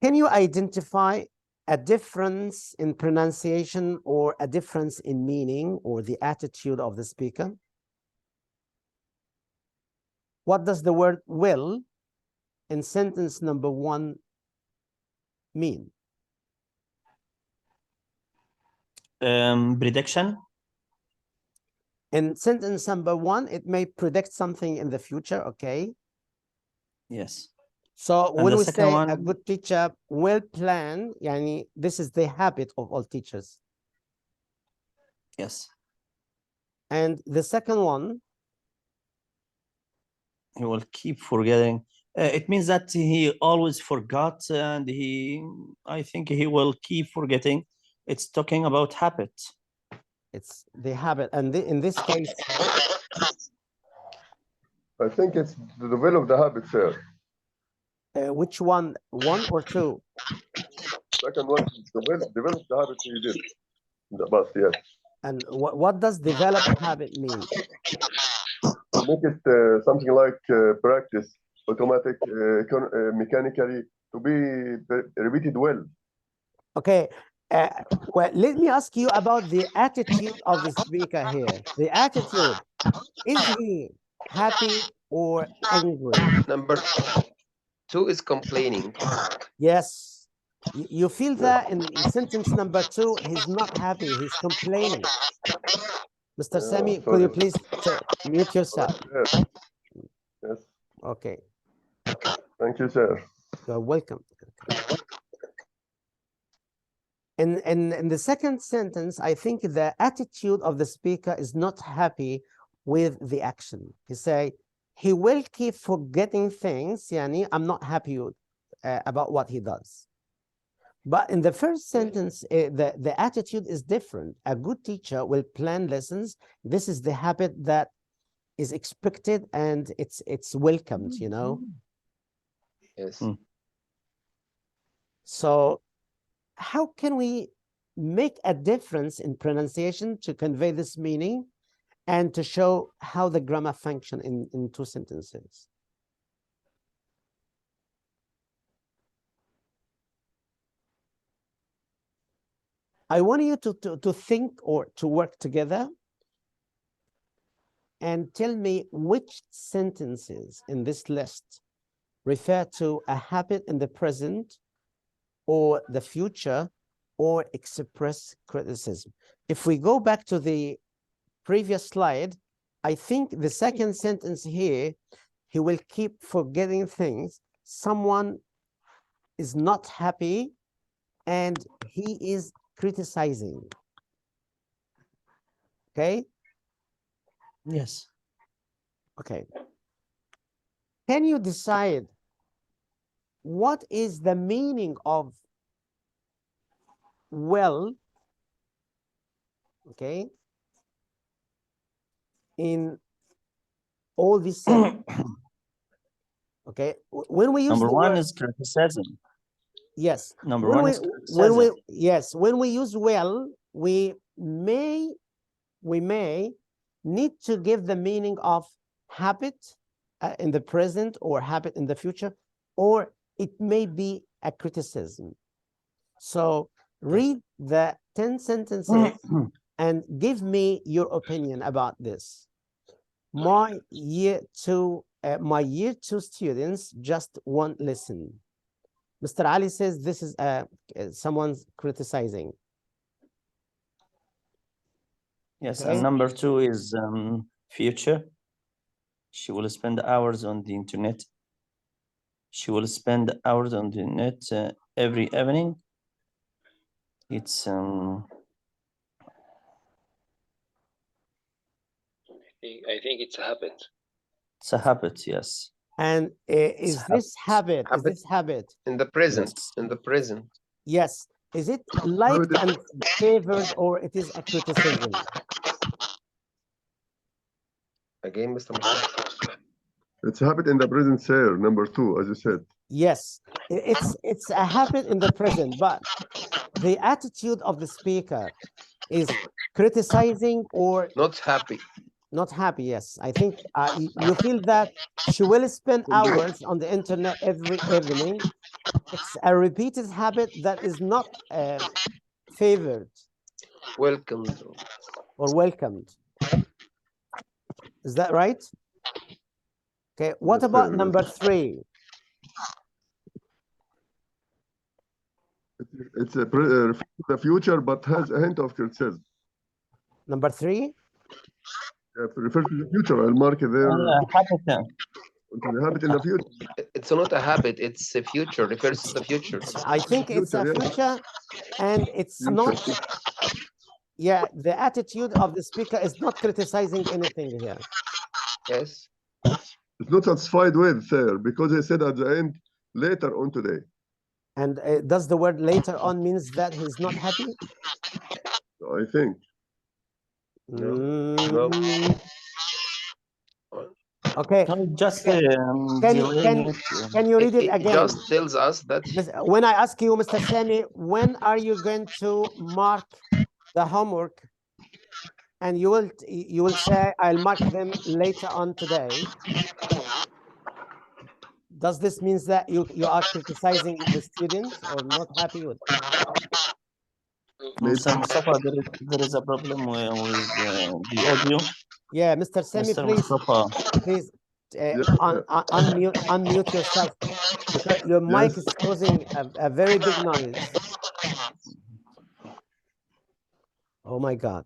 Can you identify a difference in pronunciation or a difference in meaning or the attitude of the speaker? What does the word will in sentence number 1 mean? Prediction. In sentence number 1, it may predict something in the future, okay? Yes. So And when the we second say one, a good teacher will plan, yani this is the habit of all teachers. yes, And the second one, he will keep forgetting. It means that he always forgot, and I think he will keep forgetting. It's talking about habit. it's the habit. And in this case, I think it's to develop the habit, sir. which one or two? Second one is develop the habit he did in the past, yes. And what does develop habit mean? Make it something like practice, automatic, mechanically, to be repeated well. Okay. Well, let me ask you about the attitude of the speaker here. The attitude, is he happy or angry? Number 2 is complaining. Yes. You feel that in sentence number 2, he's not happy, he's complaining. Mr. Sami, could you please mute yourself? Yes. Yes. Okay. Thank you, sir. You're welcome. In the second sentence, I think the attitude of the speaker is not happy with the action. He say, he will keep forgetting things. Yani, I'm not happy with, about what he does. But in the first sentence, the attitude is different. A good teacher will plan lessons. This is the habit that is expected and it's welcomed, you know. Yes. So how can we make a difference in pronunciation to convey this meaning and to show how the grammar function in two sentences? I want you to think or to work together and tell me which sentences in this list refer to a habit in the present or the future or express criticism. If we go back to the previous slide, I think the second sentence here, he will keep forgetting things. Someone is not happy and he is criticizing. Okay? Yes. Okay. Can you decide what is the meaning of well, okay, in all these sentences? Okay, when we use Number the one word, is criticism. yes. Number When one we, is when we, criticism. yes, when we use well, we may need to give the meaning of habit in the present or habit in the future, or it may be a criticism. So read the 10 sentences and give me your opinion about this. My year two students just won't listen. Mr. Ali says this is someone's criticizing. Yes, Okay. and number two is future. She will spend hours on the internet. She will spend hours on the internet every evening. It's I think it's a habit. it's a habit, yes. And is this habit, in the present, Yes. in the present. yes, is it liked and favored or it is a criticism? Again, Mr. Mustafa. It's a habit in the present, sir. Number two, as you said. Yes, it's a habit in the present, but the attitude of the speaker is criticizing or Not happy. not happy. Yes, I think you feel that she will spend hours on the internet every evening. It's a repeated habit that is not favored Welcomed. or welcomed. Is that right? Okay, what Yes, about sir, number yes. 3? It's the future, but has a hint of criticism. Number 3? Yeah, refer to the future. I'll mark it there. Habit. The habit in the future. It's not a habit, it's a future, refers to the future. I think it's a Future, yeah. future, and it's Future. not. Yeah, the attitude of the speaker is not criticizing anything here. Yes. It's not satisfied with, sir, because he said at the end, later on today. And does the word later on means that he's not happy? I think. No. Okay. Just Can you read it again? Just tells us that When I ask you, Mr. Sami, when are you going to mark the homework? And you will say, I'll mark them later on today. Does this mean that you are criticizing the student or not happy with? Mr. Mustafa, there is a problem with the audio. Yeah, Mr. Sami, Mr. please unmute yourself because your mic is causing a very big noise. Oh my God.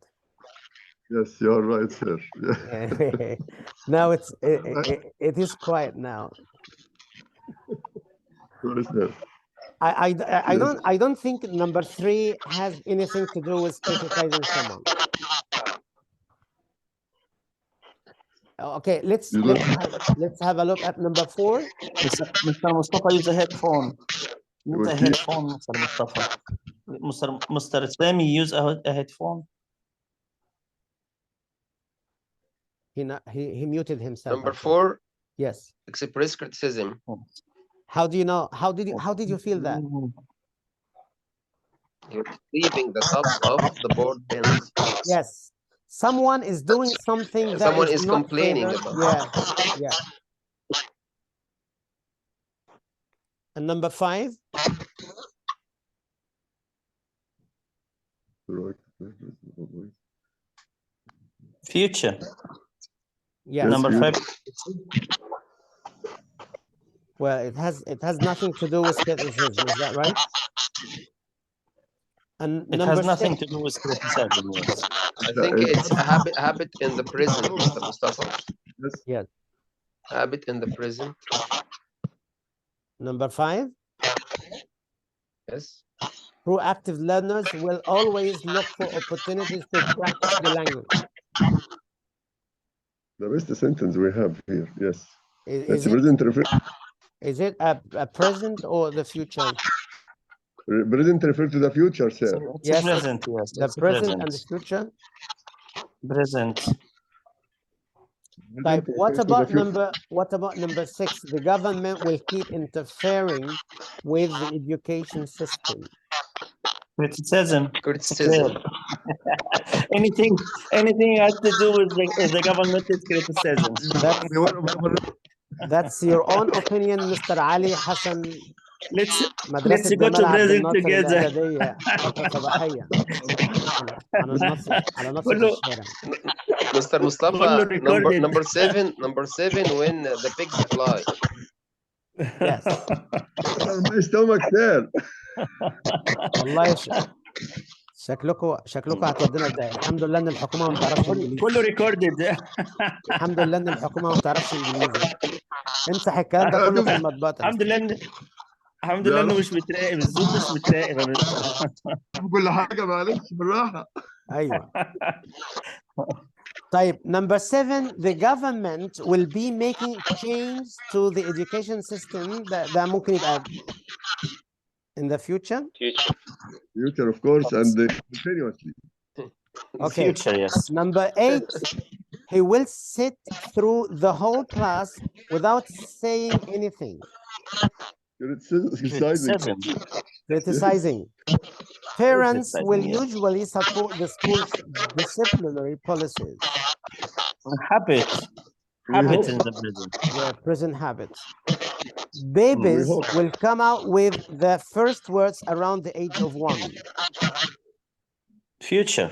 Yes, you're right, sir. Yeah. Now it is quiet now. I don't think number 3 has anything to do with criticizing someone. Okay, let's You let's don't- have, let's have a look at number 4. Mr. Mustafa, use a headphone. Use will a see. headphone, Mr. Mustafa. Mr. Sami, use a headphone. He muted himself. Number I think. 4, Yes. express criticism. How do you know? How did you feel that? You're leaving the tops of the board pens. Yes. Someone is doing something that Someone is is not complaining favored. about. Yeah. Yeah. And number 5. Future. Yes. Number you- 5. Well, it has nothing to do with criticism. Is that right? And It number has nothing 6. to do with criticism. Yes. I think it's a habit in the present, Mr. Mustafa. Yes. Yes. Habit in the present. Number 5. Yes. Proactive learners will always look for opportunities to practice the language. The best sentence we have here. Yes. Is It's present is it a present or the future? present refer to the future, sir. It's Yes, present. Yes. The It's present and the present. future. Present. Type. Present What refers to the about number 6? The government will keep interfering with the education system. Criticism. Criticism. Anything has to do with the government is criticism. That's your own opinion, Mr. Ali Hassan. Let's مدرسة go to جمال عبد present الناصر together. الإعدادية فترة صباحية على نص كله الشارع. Mr. Mustafa, كله recorded. number 7, when the pigs fly. Yes. My stomach, sir. والله شكلكم هتودينا في داهية. الحمد لله ان الحكومة ما بتعرفش انجليزي. كله recorded. الحمد لله ان الحكومة ما بتعرفش انجليزي. امسح الكلام ده كله في المطبخ. الحمد لله انه مش متراقب، الزوم مش متراقب يا مستر. كل حاجة معلش بالراحة. ايوه. طيب number 7, the government will be making change to the education system. ده ممكن يبقى in the future. Future, of course, and continuously. Okay. Future, yes. Number 8, he will sit through the whole class without saying anything. Criticizing. Parents will usually support the school's disciplinary policies. Habit in the present. Yeah, present habits. Babies will come out with the first words around the age of 1. Future.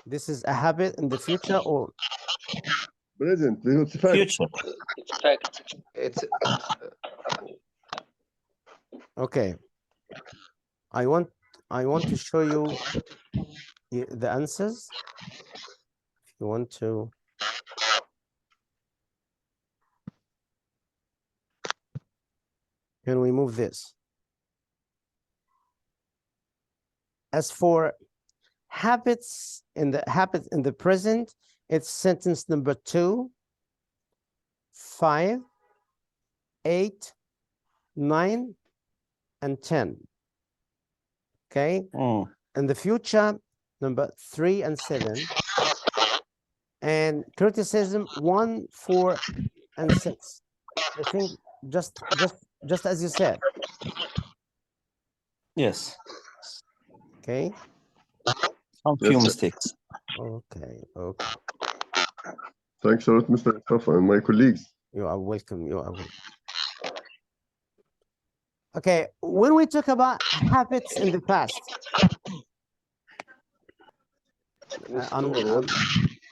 This is a habit in the future or present? Future. It's okay. I want to show you the answers. If you want to. Can we move this? As for habits in the present, it's sentence number 2, 5, 8, 9, and 10. Okay. In the future, number 3 and 7. And criticism 1, 4, and 6. I think just as you said. Yes. Okay. Some few mistakes. Okay. Thanks a lot, Mr. Mustafa and my colleagues. You are welcome. Okay, when we talk about habits in the past,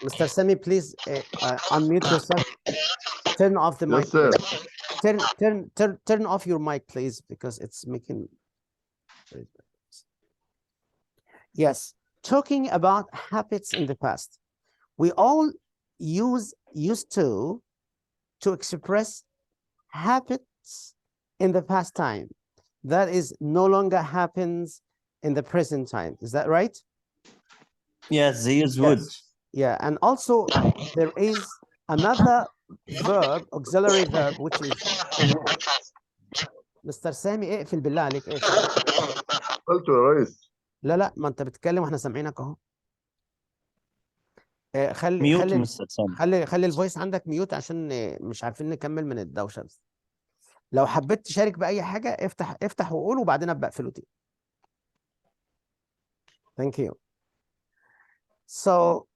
Mr. Sami, please unmute yourself. Turn off the mic. Yes, sir. Turn off your mic, please, because it's making. Yes, talking about habits in the past, we all used to express habits in the past time that is no longer happens in the present time. Is that right? Yes, they use would. Yeah, and also there is another verb, auxiliary verb, which is مستر سامي اقفل بالله عليك اقفل. قلت يا ريس. لا ما انت بتتكلم واحنا سامعينك اهو. خلي ميوت خلي مستر سامي. خلي الفويس عندك ميوت عشان مش عارفين نكمل من الدوشه بس. لو حبيت تشارك باي حاجه افتح وقول وبعدين ابقى اقفله تاني. Thank you. So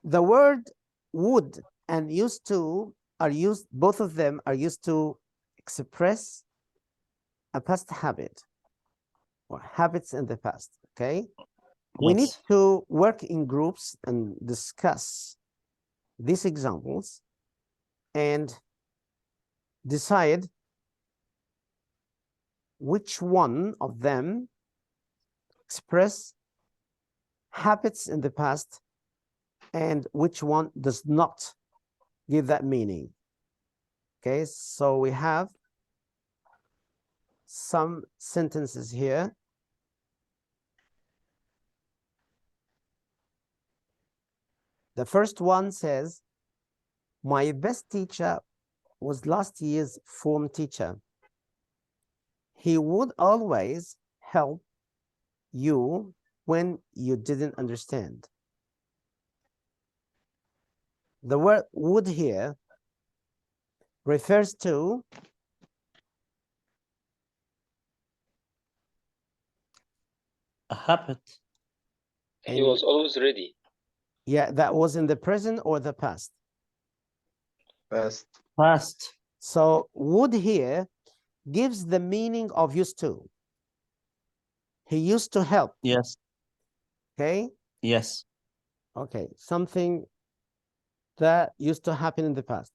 the word would and used to are used, both of them are used to express a past habit or habits in the past. Okay. We need Yes. to work in groups and discuss these examples and decide which one of them express habits in the past and which one does not give that meaning. Okay, so we have some sentences here. The first one says, my best teacher was last year's form teacher. He would always help you when you didn't understand. The word would here refers to A habit. He was always ready. Yeah, that was in the present or the past? Past. Past. So would here gives the meaning of used to. He used to help. Yes. Okay. Yes. Okay, something that used to happen in the past.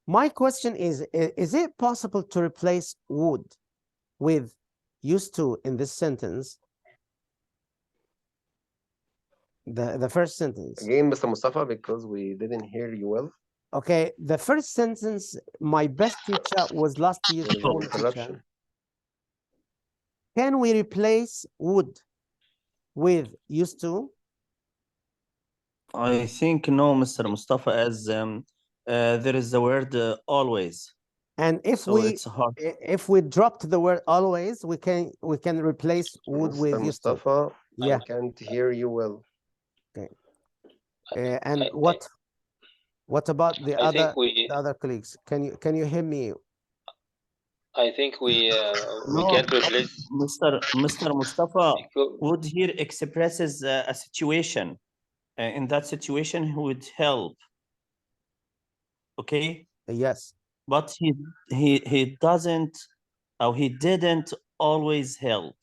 My question is it possible to replace would with used to in this sentence? The first sentence. Again, Mr. Mustafa, because we didn't hear you well. Okay, the first sentence, my best teacher was last year's There is an form interruption. teacher. Can we replace would with used to? I think no, Mr. Mustafa, as there is the word always. And if So it's hard. if we dropped the word always, we can replace would Mr. with used to. Mustafa, Yeah. I can't hear you well. Okay. And what about the other colleagues? Can you hear me? I think we can't replace Mr. Mustafa would here expresses a situation. In that situation, he would help. Okay. Yes. But he doesn't, or he didn't always help.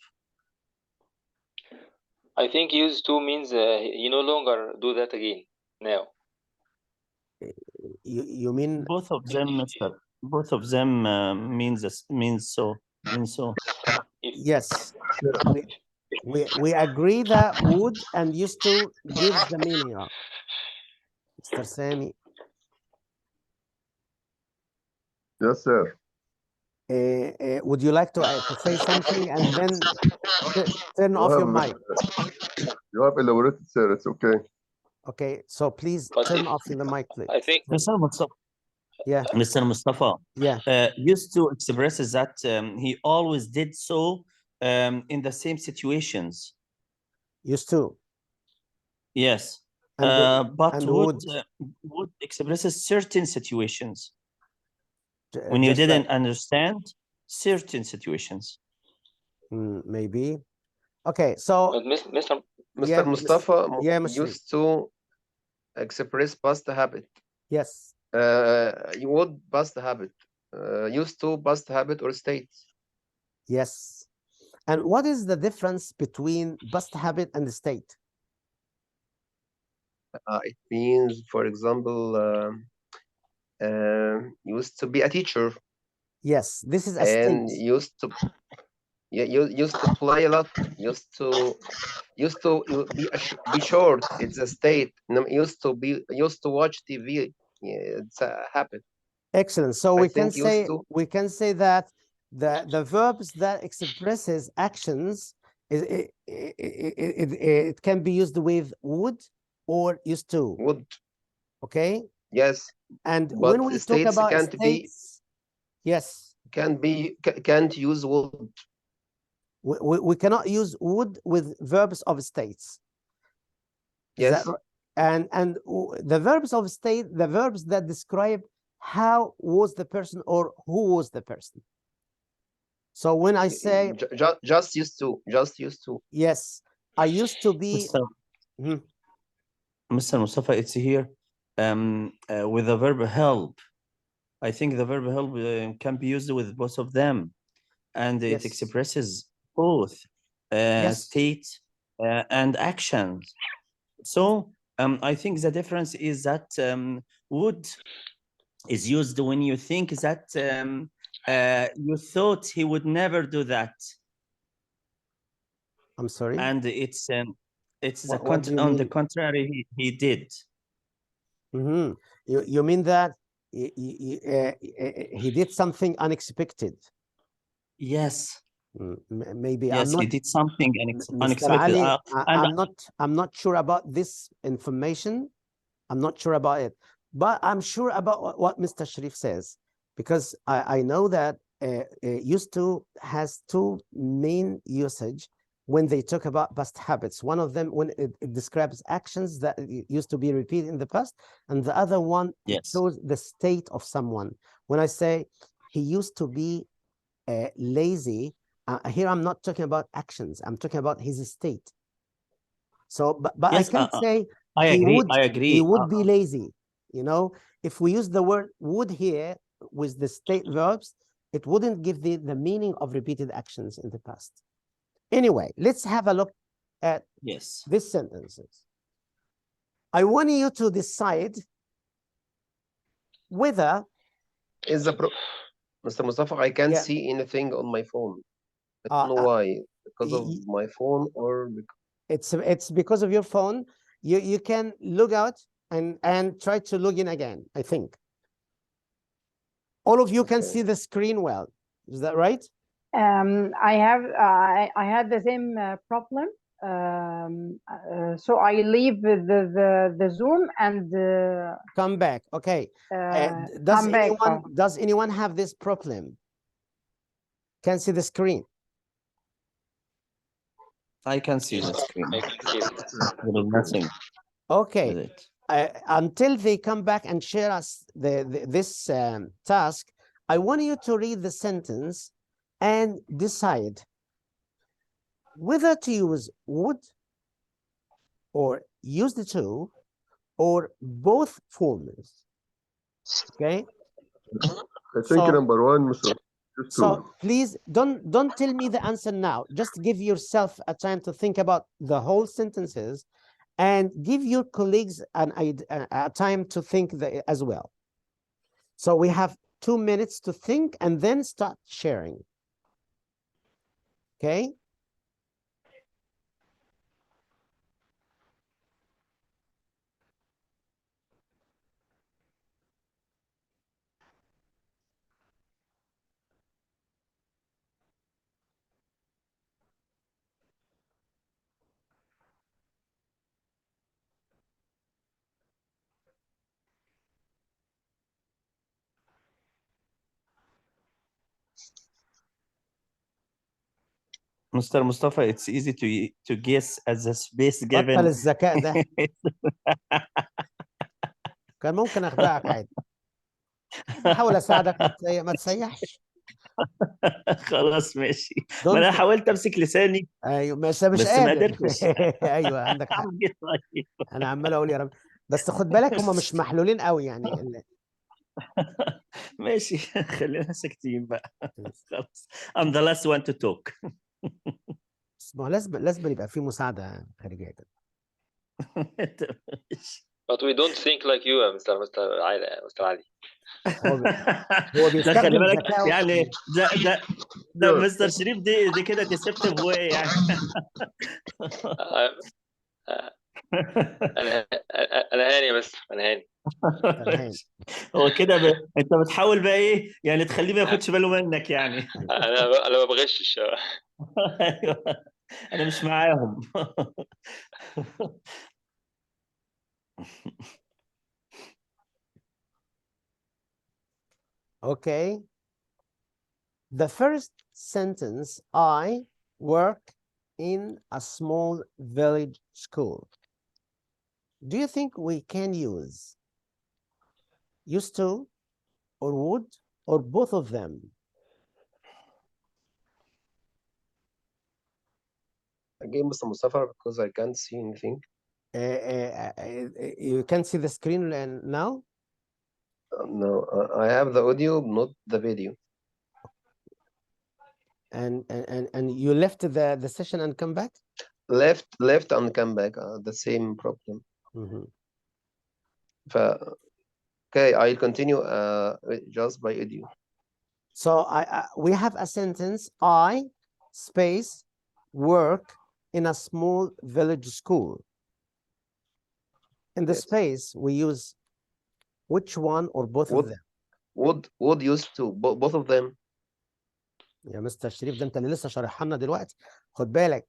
I think used to means he no longer do that again now. You mean both of them, Mr. Both of them means so. Yes. We agree that would and used to gives the meaning of. Mr. Sami. Yes, sir. Would you like to say something and then turn off your mic? You have elaborated, sir. It's okay. Okay, so please turn off the mic, please. I think Mr. Mustafa. Yeah. Mr. Mustafa. Yeah. Used to expresses that he always did so in the same situations. Used to. Yes. But would expresses certain situations. When you didn't understand certain situations. Maybe. Okay, so Mr. Mustafa used to express past habit. Yes. You would past habit. Used to past habit or state. Yes. And what is the difference between past habit and the state? It means, for example, used to be a teacher. Yes, this is a and state. used to play a lot. Used to be short. It's a state. Used to watch TV. Yeah, it's a habit. Excellent. So we can say that the verbs that expresses actions it can be used with would or used to. Would. Okay. Yes. And But when we talk states about can't be. states, yes, Can't use would. we cannot use would with verbs of states. Is Yes. that right? And the verbs of state, the verbs that describe how was the person or who was the person. So when I say Just used to. Just used to. yes, I used to be. Mr. Mustafa, it's here with the verb help. I think the verb help can be used with both of them, and it Yes. expresses both state and actions. So I think the difference is that would is used when you think that you thought he would never do that. I'm sorry. And it's the What do you on mean? the contrary, he did. You mean that he did something unexpected? Yes. Maybe yes, I'm not. he did something Mr. unexpected. Ali, I'm not sure about this information. I'm not sure about it, but I'm sure about what Mr. Sharif says, because I know that used to has two main usage when they talk about past habits. One of them when it describes actions that used to be repeated in the past, and the other one shows the state of someone. When I say he used to be lazy, here I'm not talking about actions. I'm talking about his state. So, but yes, I can't say I agree. I agree. He would be lazy. You know, if we use the word would here with the state verbs, it wouldn't give the meaning of repeated actions in the past. Anyway, let's have a look at these sentences. I want you to decide whether is the Mr. Mustafa, I can't see anything on my phone. I don't know why. Because of my phone or it's because of your phone. You can log out and try to log in again, I think. All of you can see the screen well. Is that right? I had the same problem. So I leave the Zoom and come back. Okay. Does anyone have this problem? Can see the screen? I can see the screen. I can see it. Nothing. Okay. Until they come back and share us this task, I want you to read the sentence and decide whether to use would or use the to or both forms. Okay. I think number one, Mr. So please don't tell me the answer now. Just give yourself a time to think about the whole sentences and give your colleagues a time to think as well. So we have 2 minutes to think and then start sharing. Okay. Mr. Mustafa, it's easy to guess as the space given. بطل الذكاء ده. كان ممكن اخدعك عادي. بحاول اساعدك ما تسيحش. خلاص ماشي. ما انا حاولت امسك لساني. ايوه بس مش ما قادر. قدرتش. ايوه عندك حق. انا عمال اقول يا رب، بس خد بالك هم مش محلولين قوي يعني. ماشي خلينا ساكتين بقى. خلاص. I'm the last one to talk. ما لازم يبقى في مساعده خارجيه كده. But we don't think like you, Mr. Ali. هو بيستخدم خلي بالك ذكاء يعني ده مستر شريف دي كده ديسبتيف واي يعني. انا هاني بس انا هاني. هو كده انت بتحاول بقى ايه يعني تخليه ما ياخدش باله منك يعني. انا ما بغشش. ايوه انا مش معاهم. Okay. The first sentence, I work in a small village school. Do you think we can use used to or would or both of them? Again, Mr. Mustafa, because I can't see anything. You can see the screen now? No, I have the audio, not the video. And you left the session and come back? Left and come back. The same problem. Okay, I'll continue just by audio. So we have a sentence, I space work in a small village school. In the space, we use which one or both of them? Would used to, both of them. يا مستر شريف ده انت اللي لسه شارحها لنا دلوقتي. خد بالك.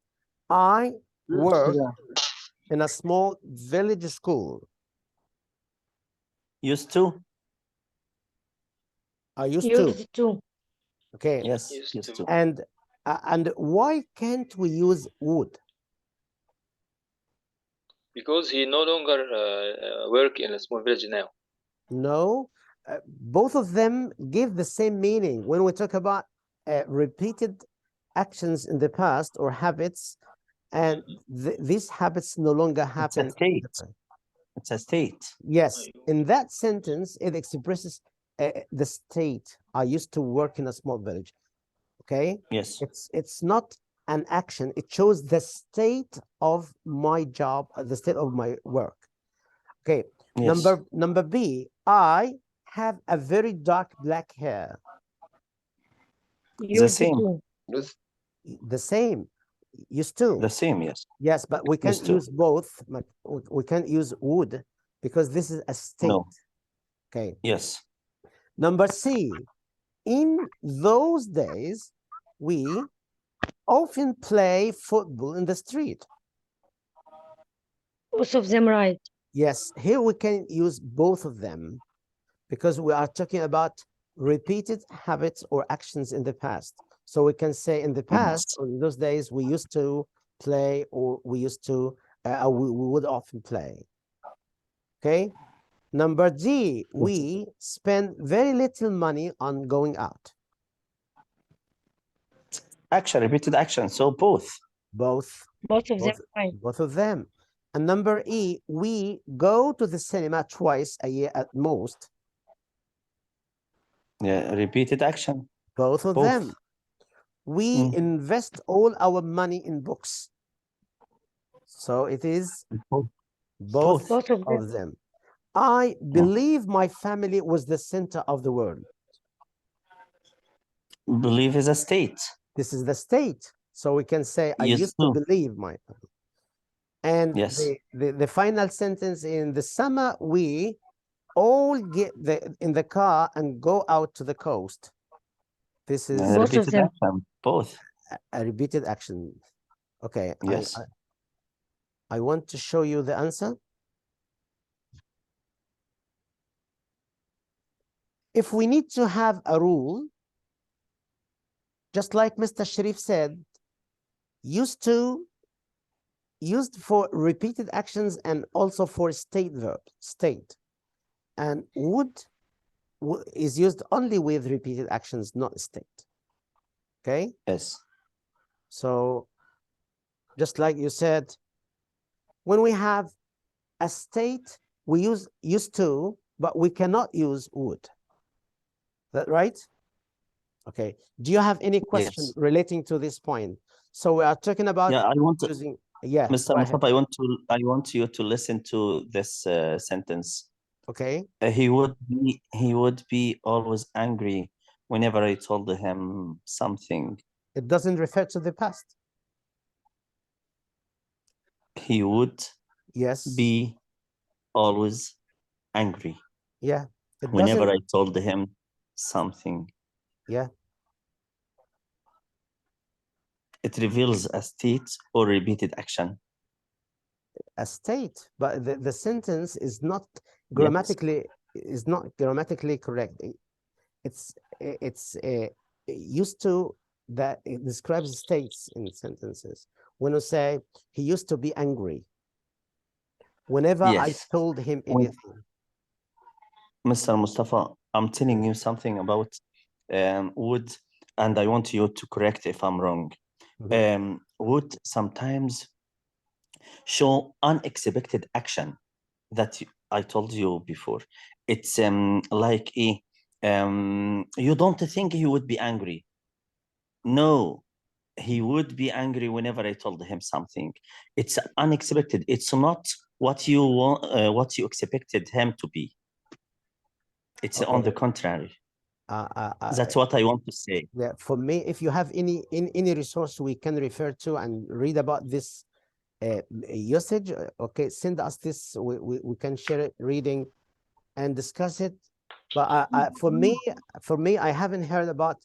I work in a small village school. Used to. I used to. Okay. Yes, used to. And why can't we use would? Because he no longer work in a small village now. No, both of them give the same meaning. When we talk about repeated actions in the past or habits, and these habits no longer happen. It's a state. It's a state. Yes, in that sentence, it expresses the state. I used to work in a small village. Okay. Yes. It's not an action. It shows the state of my job, the state of my work. Okay. Yes. Number B, I have a very dark black hair. The same. The same. Used to. The same, yes. Yes, but we can't use both. We can't use would because this is a state. No. Okay. Yes. Number C, in those days, we often play football in the street. Both of them, right? Yes, here we can use both of them because we are talking about repeated habits or actions in the past. So we can say in the past, or in those days, we used to play, or we used to, we would often play. Okay. Number D, we spend very little money on going out. Action, repeated action. So both. Both. Both of them, right? Both of them. And number E, we go to the cinema twice a year at most. Yeah, repeated action. Both of them. We invest all our money in books. So it is both of them. I believe my family was the center of the world. Believe is a state. This is the state. So we can say, I used to believe my family. And yes. the final sentence, in the summer, we all get in the car and go out to the coast. This is a repeated action. Both. A repeated action. Okay. Yes. I want to show you the answer. If we need to have a rule, just like Mr. Sharif said, used for repeated actions and also for state verbs, state. And would is used only with repeated actions, not state. Okay? Yes. So just like you said, when we have a state, we use used to, but we cannot use would. That right? Okay. Do you have any question relating to this point? So we are talking about I want to using, Mr. Mustafa, I want you to listen to this sentence. Okay. He would be always angry whenever I told him something. It doesn't refer to the past. He would be always angry. Yeah. Whenever I told him something. Yeah. It reveals a state or repeated action. a state, but the sentence is not grammatically correct. It's used to that it describes states in sentences. When you say he used to be angry, whenever I Yes. told him anything. Mr. Mustafa, I'm telling you something about would, and I want you to correct if I'm wrong. Would sometimes show unexpected action that I told you before. It's like you don't think he would be angry. No, he would be angry whenever I told him something. It's unexpected. It's not what you want, what you expected him to be. It's on the contrary. That's what I want to say. Yeah, for me, if you have any resource we can refer to and read about this usage, okay, send us this. We can share it, reading, and discuss it. But for me, I haven't heard about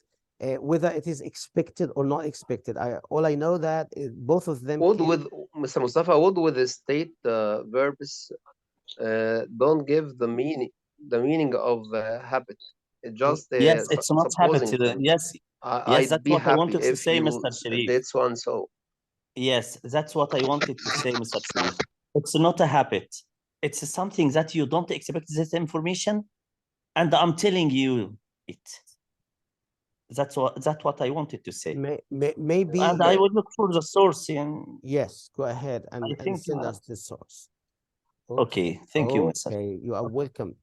whether it is expected or not expected. All I know that both of them. Would with Mr. Mustafa, would with the state verbs don't give the meaning of habit. It just yes, it's not habit. Yes, I'd that's be what I happy wanted to if say, you Mr. Sharif. did so and so. Yes, that's what I wanted to say, Mr. Sharif. It's not a habit. It's something that you don't expect this information, and I'm telling you it. That's what I wanted to say. Maybe. And I would look for the source. Yes, go ahead and send us the source. Okay, thank you, Mr. Okay, you are welcome.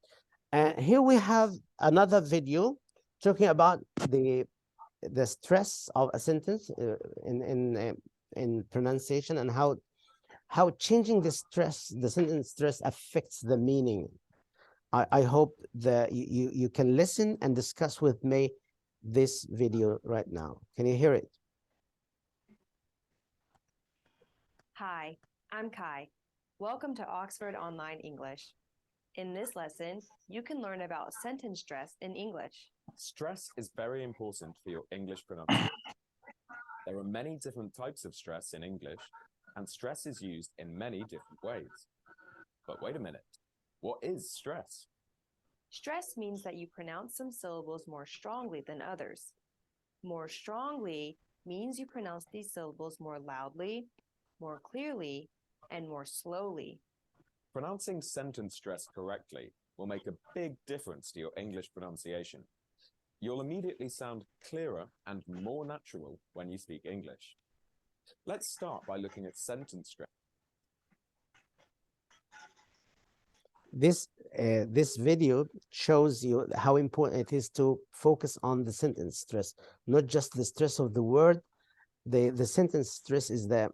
And here we have another video talking about the stress of a sentence in pronunciation, and how changing the sentence stress affects the meaning. I hope that you can listen and discuss with me this video right now. Can you hear it? Hi, I'm Kai. Welcome to Oxford Online English. In this lesson, you can learn about sentence stress in English. Stress is very important for your English pronunciation. There are many different types of stress in English, and stress is used in many different ways. But wait a minute, what is stress? Stress means that you pronounce some syllables more strongly than others. More strongly means you pronounce these syllables more loudly, more clearly, and more slowly. Pronouncing sentence stress correctly will make a big difference to your English pronunciation. You'll immediately sound clearer and more natural when you speak English. Let's start by looking at sentence stress. This video shows you how important it is to focus on the sentence stress, not just the stress of the word. The sentence stress is the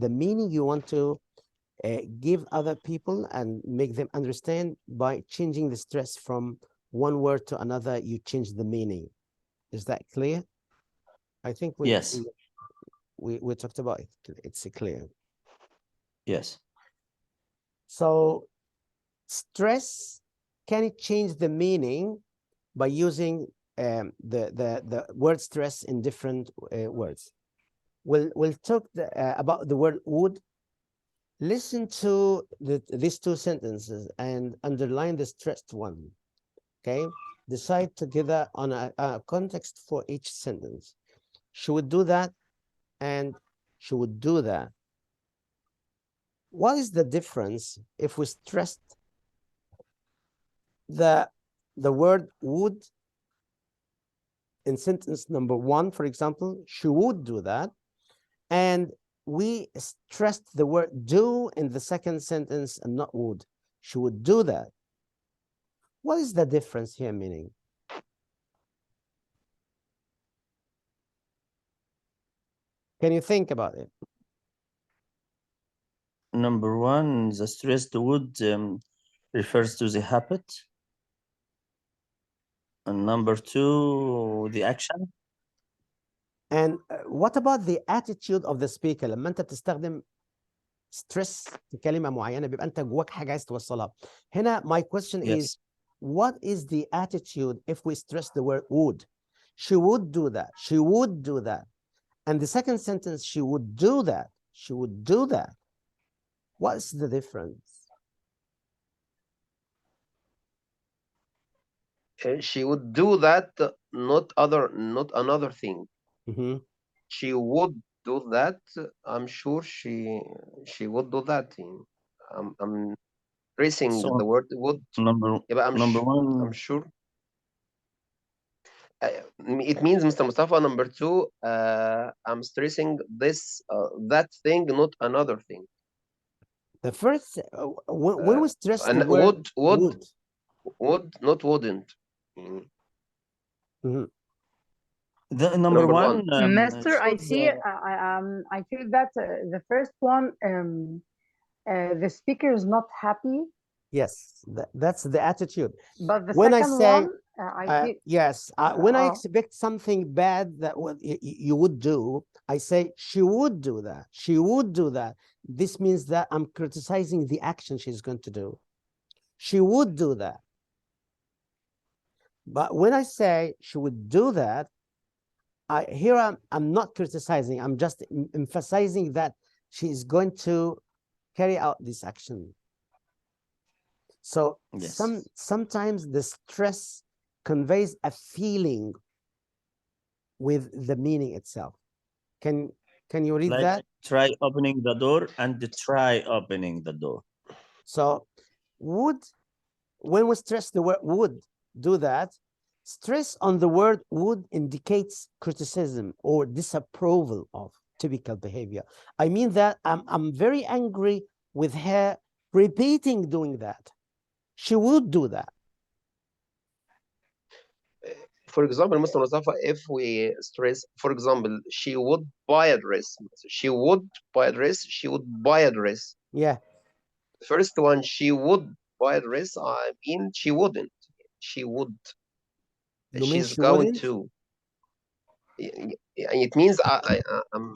meaning you want to give other people and make them understand. By changing the stress from one word to another, you change the meaning. Is that clear? I think we talked about it. It's clear. Yes. So stress, can it change the meaning by using the word stress in different words? We'll talk about the word would. Listen to these two sentences and underline the stressed one. Okay, decide together on a context for each sentence. She would do that, and she would do that. What is the difference if we stressed the word would in sentence number 1, for example? She would do that, and we stressed the word do in the second sentence and not would. She would do that. What is the difference here meaning? Can you think about it? Number 1, the stressed would refers to the habit. And number 2, the action. And what about the attitude of the speaker? لما انت بتستخدم stress في كلمة معينة بيبقى انت جواك حاجة عايز توصلها. هنا my question is, what is the attitude if we stress the word would? She would do that. She would do that. And the second sentence, she would do that. She would do that. What's the difference? She would do that, not another thing. Mm-hmm. She would do that. I'm sure she would do that. I'm tracing So the word would. number يبقى number one. I'm sure. It means, Mr. Mustafa, number two, I'm stressing this, that thing, not another thing. The first, when we stress the And word would, not wouldn't. Mm-hmm. The number one, Mister, I shows, see. I feel that the first one, the speaker is not happy. Yes, that's the attitude. But the When I second say, one, I feel. yes, when I Oh. expect something bad that you would do, I say she would do that. She would do that. This means that I'm criticizing the action she's going to do. She would do that. But when I say she would do that, I'm not criticizing. I'm just emphasizing that she is going to carry out this action. So yes. sometimes the stress conveys a feeling with the meaning itself. Can you read Like that? try opening the door and try opening the door. So would, when we stress the word would do that, stress on the word would indicates criticism or disapproval of typical behavior. I mean that I'm very angry with her repeating doing that. She would do that. For example, Mr. Mustafa, if we stress, for example, she would buy a dress. She would buy a dress. She would buy a dress. Yeah. First one, she would buy a dress. I mean, she wouldn't. She would. You mean She's she going wouldn't? to. It means I'm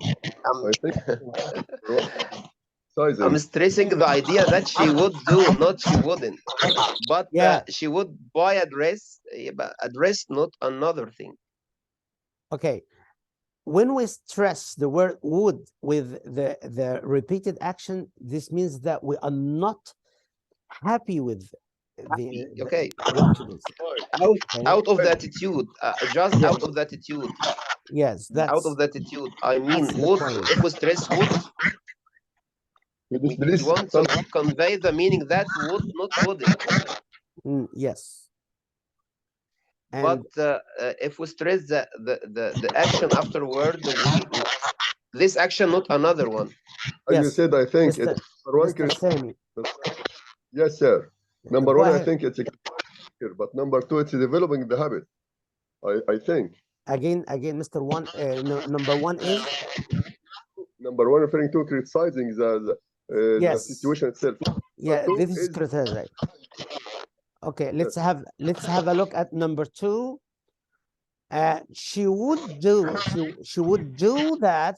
I'm stressing the idea that she would do, not she wouldn't. But yeah, she would buy a dress, not another thing. Okay. When we stress the word would with the repeated action, this means that we are not happy with Okay. what it is. Out of the attitude, just Yes. out of the attitude. Yes, out that's of the attitude. I mean, that's the would, point. if we stress would, we want to convey the meaning that would, not wouldn't. Yes. But if we stress the action afterward, this action, not another one. As you said, I think Mr. it's number one. Mr. Sami. Yes, sir. Number Go one, I ahead. think it's a but number two, it's developing the habit. I think. Again, Mr. One, number one is? Number one, referring to criticizing the Yes. situation itself. Yeah, this is criticizing. Okay, let's have a look at number two. She would do that.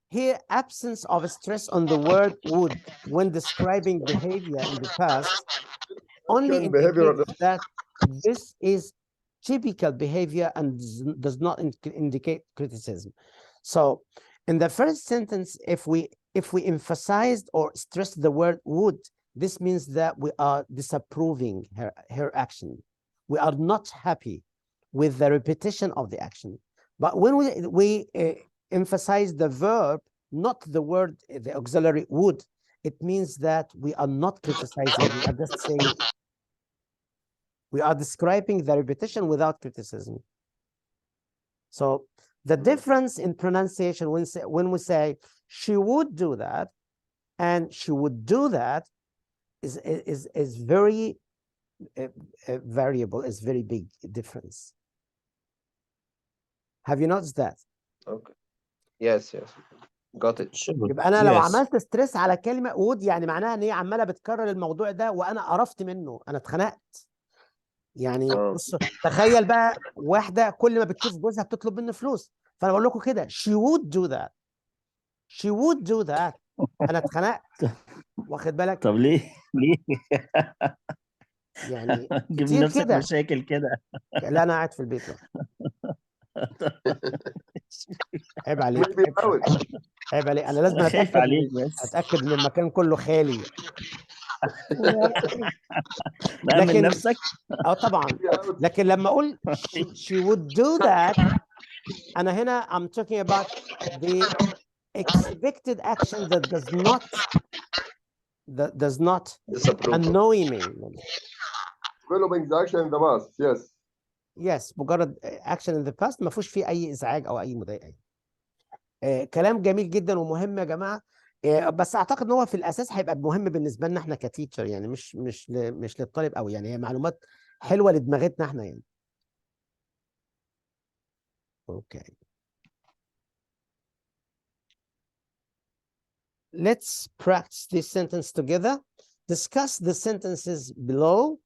Here, absence of stress on the word would when describing behavior in the past only indicates that this is typical behavior and does not indicate criticism. So in the first sentence, if we emphasized or stressed the word would, this means that we are disapproving her action. We are not happy with the repetition of the action. But when we emphasize the verb, not the word, the auxiliary would, it means that we are not criticizing, we are just saying, we are describing the repetition without criticism. So the difference in pronunciation when we say she would do that and she would do that is very variable, is very big difference. Have you noticed that? Okay. Yes. Got it. يبقى انا لو عملت ستريس على كلمه would يعني معناها ان هي عماله بتكرر الموضوع ده وانا قرفت منه، انا اتخنقت. يعني بص، تخيل بقى واحده كل ما بتشوف جوزها بتطلب منه فلوس، فانا بقول لكم كده she would do that. She would do that. انا اتخنقت. واخد بالك؟ طب ليه؟ يعني جيب كتير نفسك كده. مشاكل كده. لا انا قاعد في البيت. عيب عليك. عيب عليك، انا لازم أنا خايف اتاكد عليك بس. اتاكد ان المكان كله خالي. مأمن لكن نفسك. طبعا، لكن لما اقول she would do that، انا هنا I'm talking about the expected action that does not disapprove. annoy me. Developing the action in the past. Yes. Yes، مجرد action in the past ما فيهوش فيه اي ازعاج او اي مضايقه. كلام جميل جدا ومهم يا جماعه. بس اعتقد ان هو في الاساس هيبقى مهم بالنسبه لنا احنا كتيتشر، يعني مش للطالب قوي، يعني هي معلومات حلوه لدماغتنا احنا يعني. اوكي. Let's practice this sentence together. Discuss the sentences below.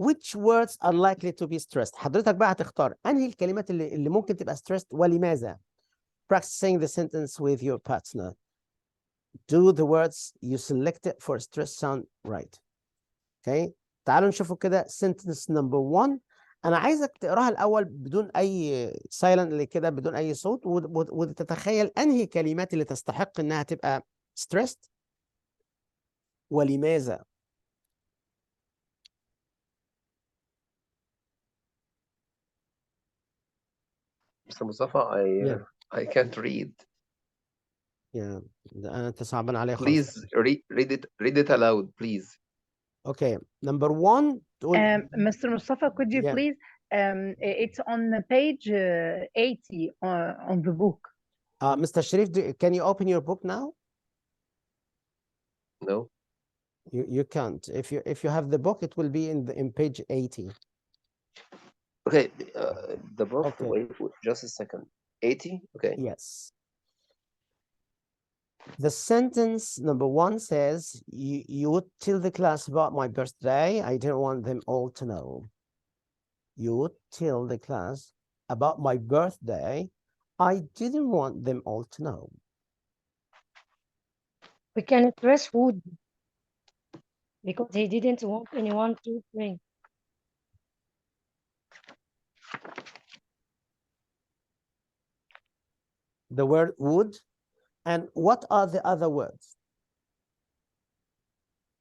Which words are likely to be stressed? حضرتك بقى هتختار انهي الكلمات اللي ممكن تبقى stressed ولماذا. Practice saying the sentence with your partner. Do the words you selected for stress sound right. Okay. تعالوا نشوفوا كده sentence number 1. أنا عايزك تقراها الأول بدون أي silent كده، بدون أي صوت، وتتخيل أنهي كلمات اللي تستحق إنها تبقى stressed ولماذا. Mr. Mustafa, I can't read. Yeah. أنت صعبان عليا خالص. Please read it aloud, please. Okay. Number 1 تقول. Mr. Mustafa, could you Yeah. please? It's on page 80 on the book. Mr. Sharif, can you open your book now? No. You can't. If you have the book, it will be in page 80. Okay, the book. Okay. Wait, just a second. 80. Okay. Yes. The sentence number 1 says, you would tell the class about my birthday. I didn't want them all to know. You would tell the class about my birthday. I didn't want them all to know. We can stress Wood because he didn't want anyone to drink. The word would. And what are the other words?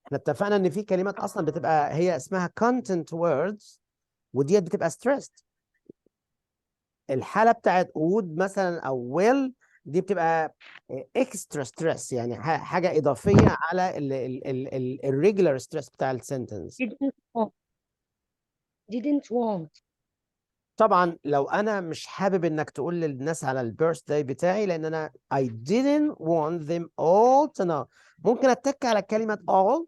احنا اتفقنا ان في كلمات اصلا بتبقى هي اسمها content words وديت بتبقى stressed. الحالة بتاعت would مثلا او will دي بتبقى extra stress، يعني حاجة إضافية على ال regular stress بتاع السنتنس. Didn't want. طبعا لو أنا مش حابب إنك تقول للناس على البيرث داي بتاعي، لأن أنا I didn't want them all to know، ممكن أتك على كلمة all.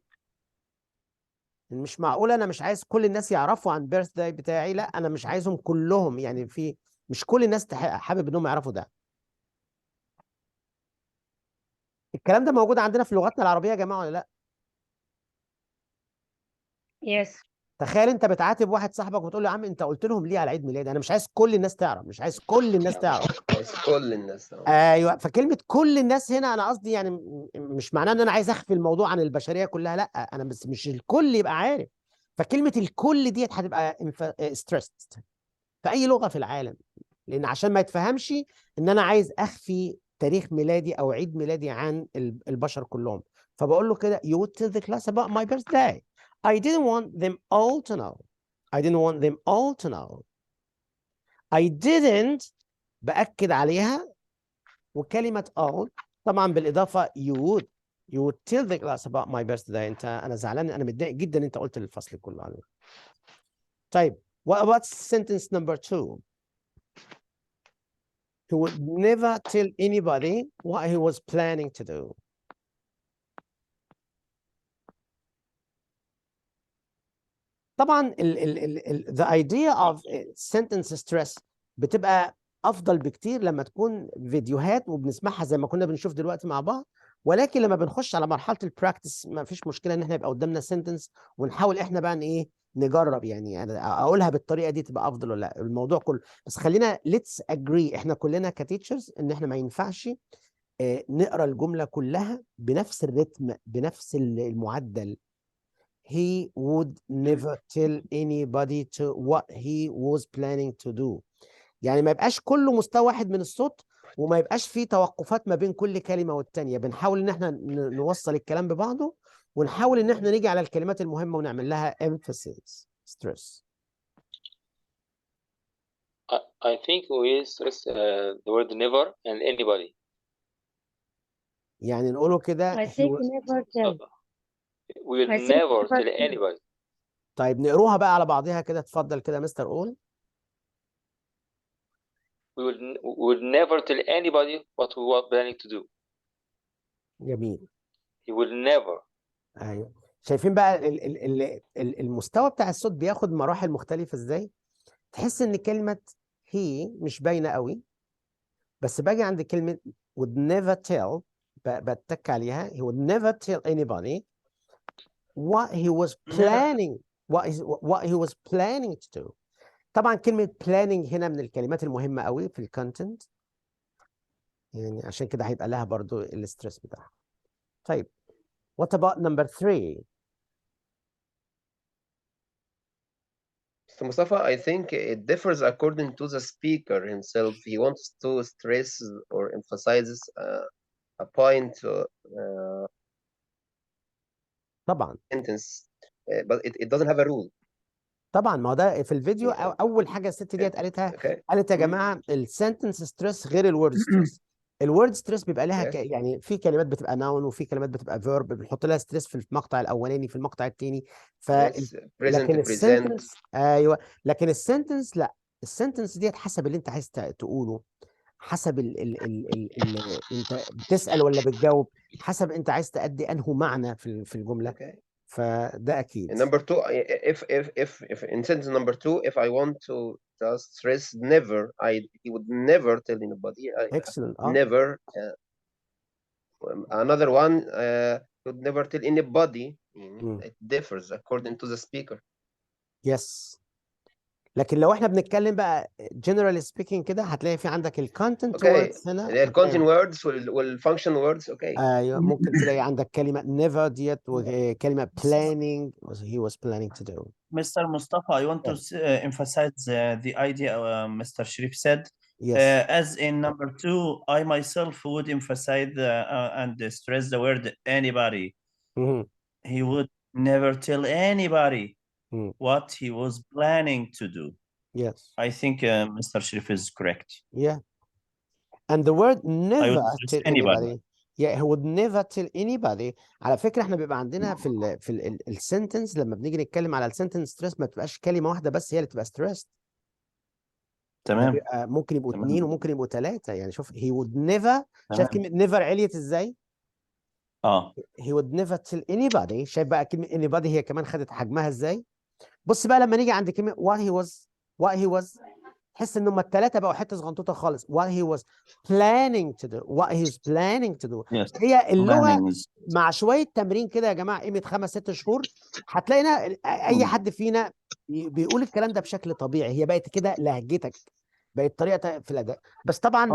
مش معقول أنا مش عايز كل الناس يعرفوا عن بيرث داي بتاعي، لا أنا مش عايزهم كلهم، يعني مش كل الناس حابب إنهم يعرفوا ده. الكلام ده موجود عندنا في لغتنا العربية يا جماعة ولا لا؟ Yes. تخيل انت بتعاتب واحد صاحبك وتقول له يا عم انت قلت لهم ليه على عيد ميلادي؟ انا مش عايز كل الناس تعرف، مش عايز كل الناس تعرف. عايز كل الناس تعرف. ايوه، فكلمه كل الناس هنا انا قصدي يعني مش معناه ان انا عايز اخفي الموضوع عن البشريه كلها، لا انا بس مش الكل يبقى عارف. فكلمه الكل ديت هتبقى ستريسد في اي لغه في العالم، لان عشان ما يتفهمش ان انا عايز اخفي تاريخ ميلادي او عيد ميلادي عن البشر كلهم. فبقول له كده you would tell the class about my birthday. I didn't want them all to know. I didn't want them all to know. I didn't بأكد عليها، وكلمة all طبعا بالإضافة you would tell the class about my birthday. أنا زعلان، أنا متضايق جدا أنت قلت للفصل كله عليه. طيب what about sentence number 2? He would never tell anybody what he was planning to do. طبعا the idea of sentence stress بتبقى افضل بكتير لما تكون فيديوهات وبنسمعها زي ما كنا بنشوف دلوقتي مع بعض، ولكن لما بنخش على مرحله البراكتس ما فيش مشكله ان احنا يبقى قدامنا سنتنس ونحاول احنا بقى ايه نجرب، يعني اقولها بالطريقه دي تبقى افضل ولا لا الموضوع كله. بس خلينا let's agree احنا كلنا كتيتشرز ان احنا ما ينفعش نقرا الجمله كلها بنفس الريتم بنفس المعدل. He would never tell anybody to what he was planning to do. يعني ما يبقاش كله مستوى واحد من الصوت وما يبقاش فيه توقفات ما بين كل كلمة والتانية. بنحاول ان احنا نوصل الكلام ببعضه، ونحاول ان احنا نيجي على الكلمات المهمة ونعمل لها emphasis stress. I think we stress the word never and anybody. يعني نقوله كده I think never tell. We will I think never never tell tell. anybody. طيب نقروها بقى على بعضها كده. اتفضل كده مستر قول. We will never tell anybody what we were planning to do. جميل. He will never. ايوه. شايفين بقى المستوى بتاع الصوت بياخد مراحل مختلفة ازاي؟ تحس ان كلمة he مش باينة قوي، بس باجي عند كلمة would never tell بتك عليها. he would never tell anybody what he was planning what he was planning to do. طبعا كلمة planning هنا من الكلمات المهمة قوي في الكونتنت، يعني عشان كده هيبقى لها برضو الاسترس بتاعها. طيب what about number 3؟ So Mustafa, I think it differs according to the speaker himself. He wants to stress or emphasizes a point طبعا sentence, but it doesn't have a rule. طبعا ما هو ده في الفيديو Yeah. اول حاجه الست ديت قالتها. Okay. قالت يا جماعه السنتنس ستريس غير الورد ستريس. الورد ستريس بيبقى لها Yes. يعني في كلمات بتبقى ناون وفي كلمات بتبقى فيرب، بنحط لها ستريس في المقطع الاولاني في المقطع الثاني. Yes. Present, لكن present. السنتنس ايوه، لكن السنتنس لا. السنتنس ديت حسب اللي انت عايز تقوله، حسب ال انت بتسأل ولا بتجاوب، حسب انت عايز تأدي انه معنى في الجمله. Okay. فده اكيد. And number 2, if in sentence number 2, if I want to just stress never, he would never tell anybody. Excellent. Never. Another one, would never tell anybody. It differs according to the speaker. Yes. لكن لو احنا بنتكلم بقى generally speaking كده هتلاقي في عندك الكونتنت Okay. words هنا. The content words والfunction words. Okay. ايوه ممكن تلاقي عندك كلمه never ديت وكلمه planning he was planning to do. Mr. Mustafa, I want to emphasize the idea Mr. Sharif said. Yes. As in number 2, I myself would emphasize and stress the word anybody. He would never tell anybody what he was planning to do. Yes. I think Mr. Sharif is correct. Yeah. And the word never tell anybody. Yeah, he would never tell anybody. على فكرة احنا بيبقى عندنا في السنتنس لما بنيجي نتكلم على السنتنس ستريس ما بتبقاش كلمة واحدة بس هي اللي تبقى ستريس. تمام. ممكن يبقوا 2 وممكن يبقوا 3. يعني شوف he would never. شايف كلمة never عليت ازاي؟ he would never tell anybody. شايف بقى كلمة anybody هي كمان خدت حجمها ازاي؟ بص بقى لما نيجي عند كلمة what he was تحس ان هم الثلاثه بقوا حته صغنطوطه خالص. what he was planning to do what he was planning to do. Yes. هي اللغه مع شويه تمرين كده يا جماعه قيمه 5-6 شهور هتلاقينا اي حد فينا بيقول الكلام ده بشكل طبيعي. هي بقت كده لهجتك، بقت طريقه في الاداء. بس طبعا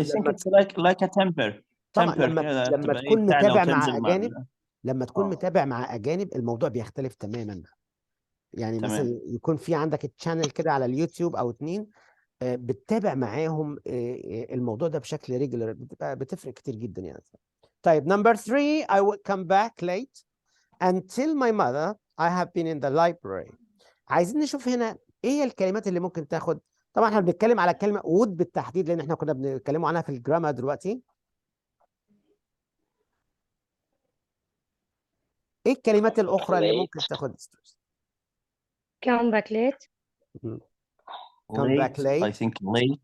I think it's like a temper. طبعا لما تكون متابع مع اجانب، لما تكون متابع مع اجانب الموضوع بيختلف تماما. يعني مثلا يكون في عندك التشانل كده على اليوتيوب او 2 بتتابع معاهم الموضوع ده بشكل ريجولر، بتفرق كتير جدا يعني. طيب number 3 I would come back late and tell my mother I have been in the library. عايزين نشوف هنا ايه الكلمات اللي ممكن تاخد. طبعا احنا بنتكلم على كلمه would بالتحديد لان احنا كنا بنتكلموا عنها في الجرامر دلوقتي. ايه الكلمات الاخرى اللي ممكن تاخد come back late. come back late. I think late.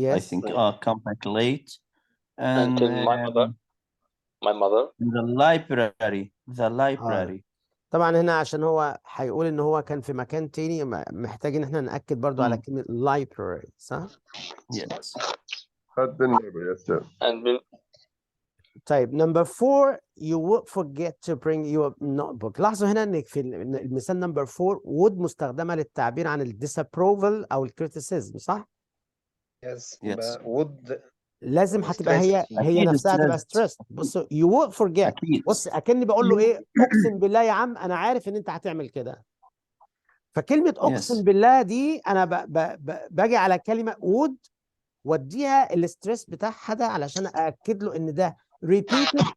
Yes. I think come back late. And tell my mother. The library. طبعا هنا عشان هو هيقول ان هو كان في مكان تاني محتاج ان احنا نأكد برضو على كلمة library صح؟ Yes. Had been never, yes sir. طيب number 4 you would forget to bring your notebook. لاحظوا هنا ان في المثال number 4 would مستخدمة للتعبير عن disapproval او criticism صح؟ Yes. would لازم هتبقى هي نفسها تبقى stressed. بصوا you would forget. بص اكني بقول له ايه، اقسم بالله يا عم انا عارف ان انت هتعمل كده. فكلمة اقسم بالله دي انا باجي على كلمة would واديها الاسترس بتاعها ده علشان ااكد له ان ده repeated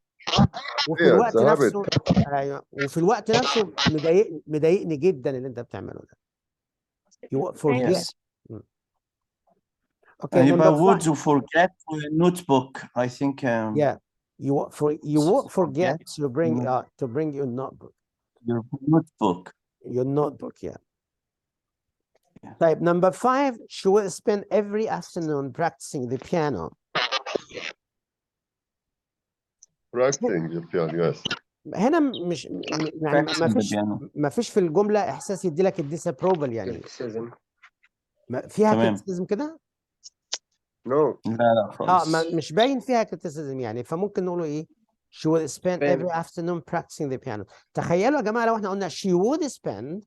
وفي Yes, الوقت a habit. نفسه ايوه وفي الوقت نفسه مضايقني جدا اللي انت بتعمله ده. You forget. Yes. Okay, يبقى number would 5. you forget notebook I think Yeah, you won't forget to bring your notebook. your notebook. Your notebook, yeah. Type number 5. She will spend every afternoon practicing the piano. Practicing the piano, yes. هنا مش يعني Practicing the piano. ما فيش في الجمله احساس يدي لك الديسابروفال يعني criticism. فيها تمام. كريتيسيزم كده؟ No. لا خالص. مش باين فيها كريتيسيزم يعني فممكن نقوله ايه؟ She will spend every afternoon practicing the piano. تخيلوا يا جماعه لو احنا قلنا she would spend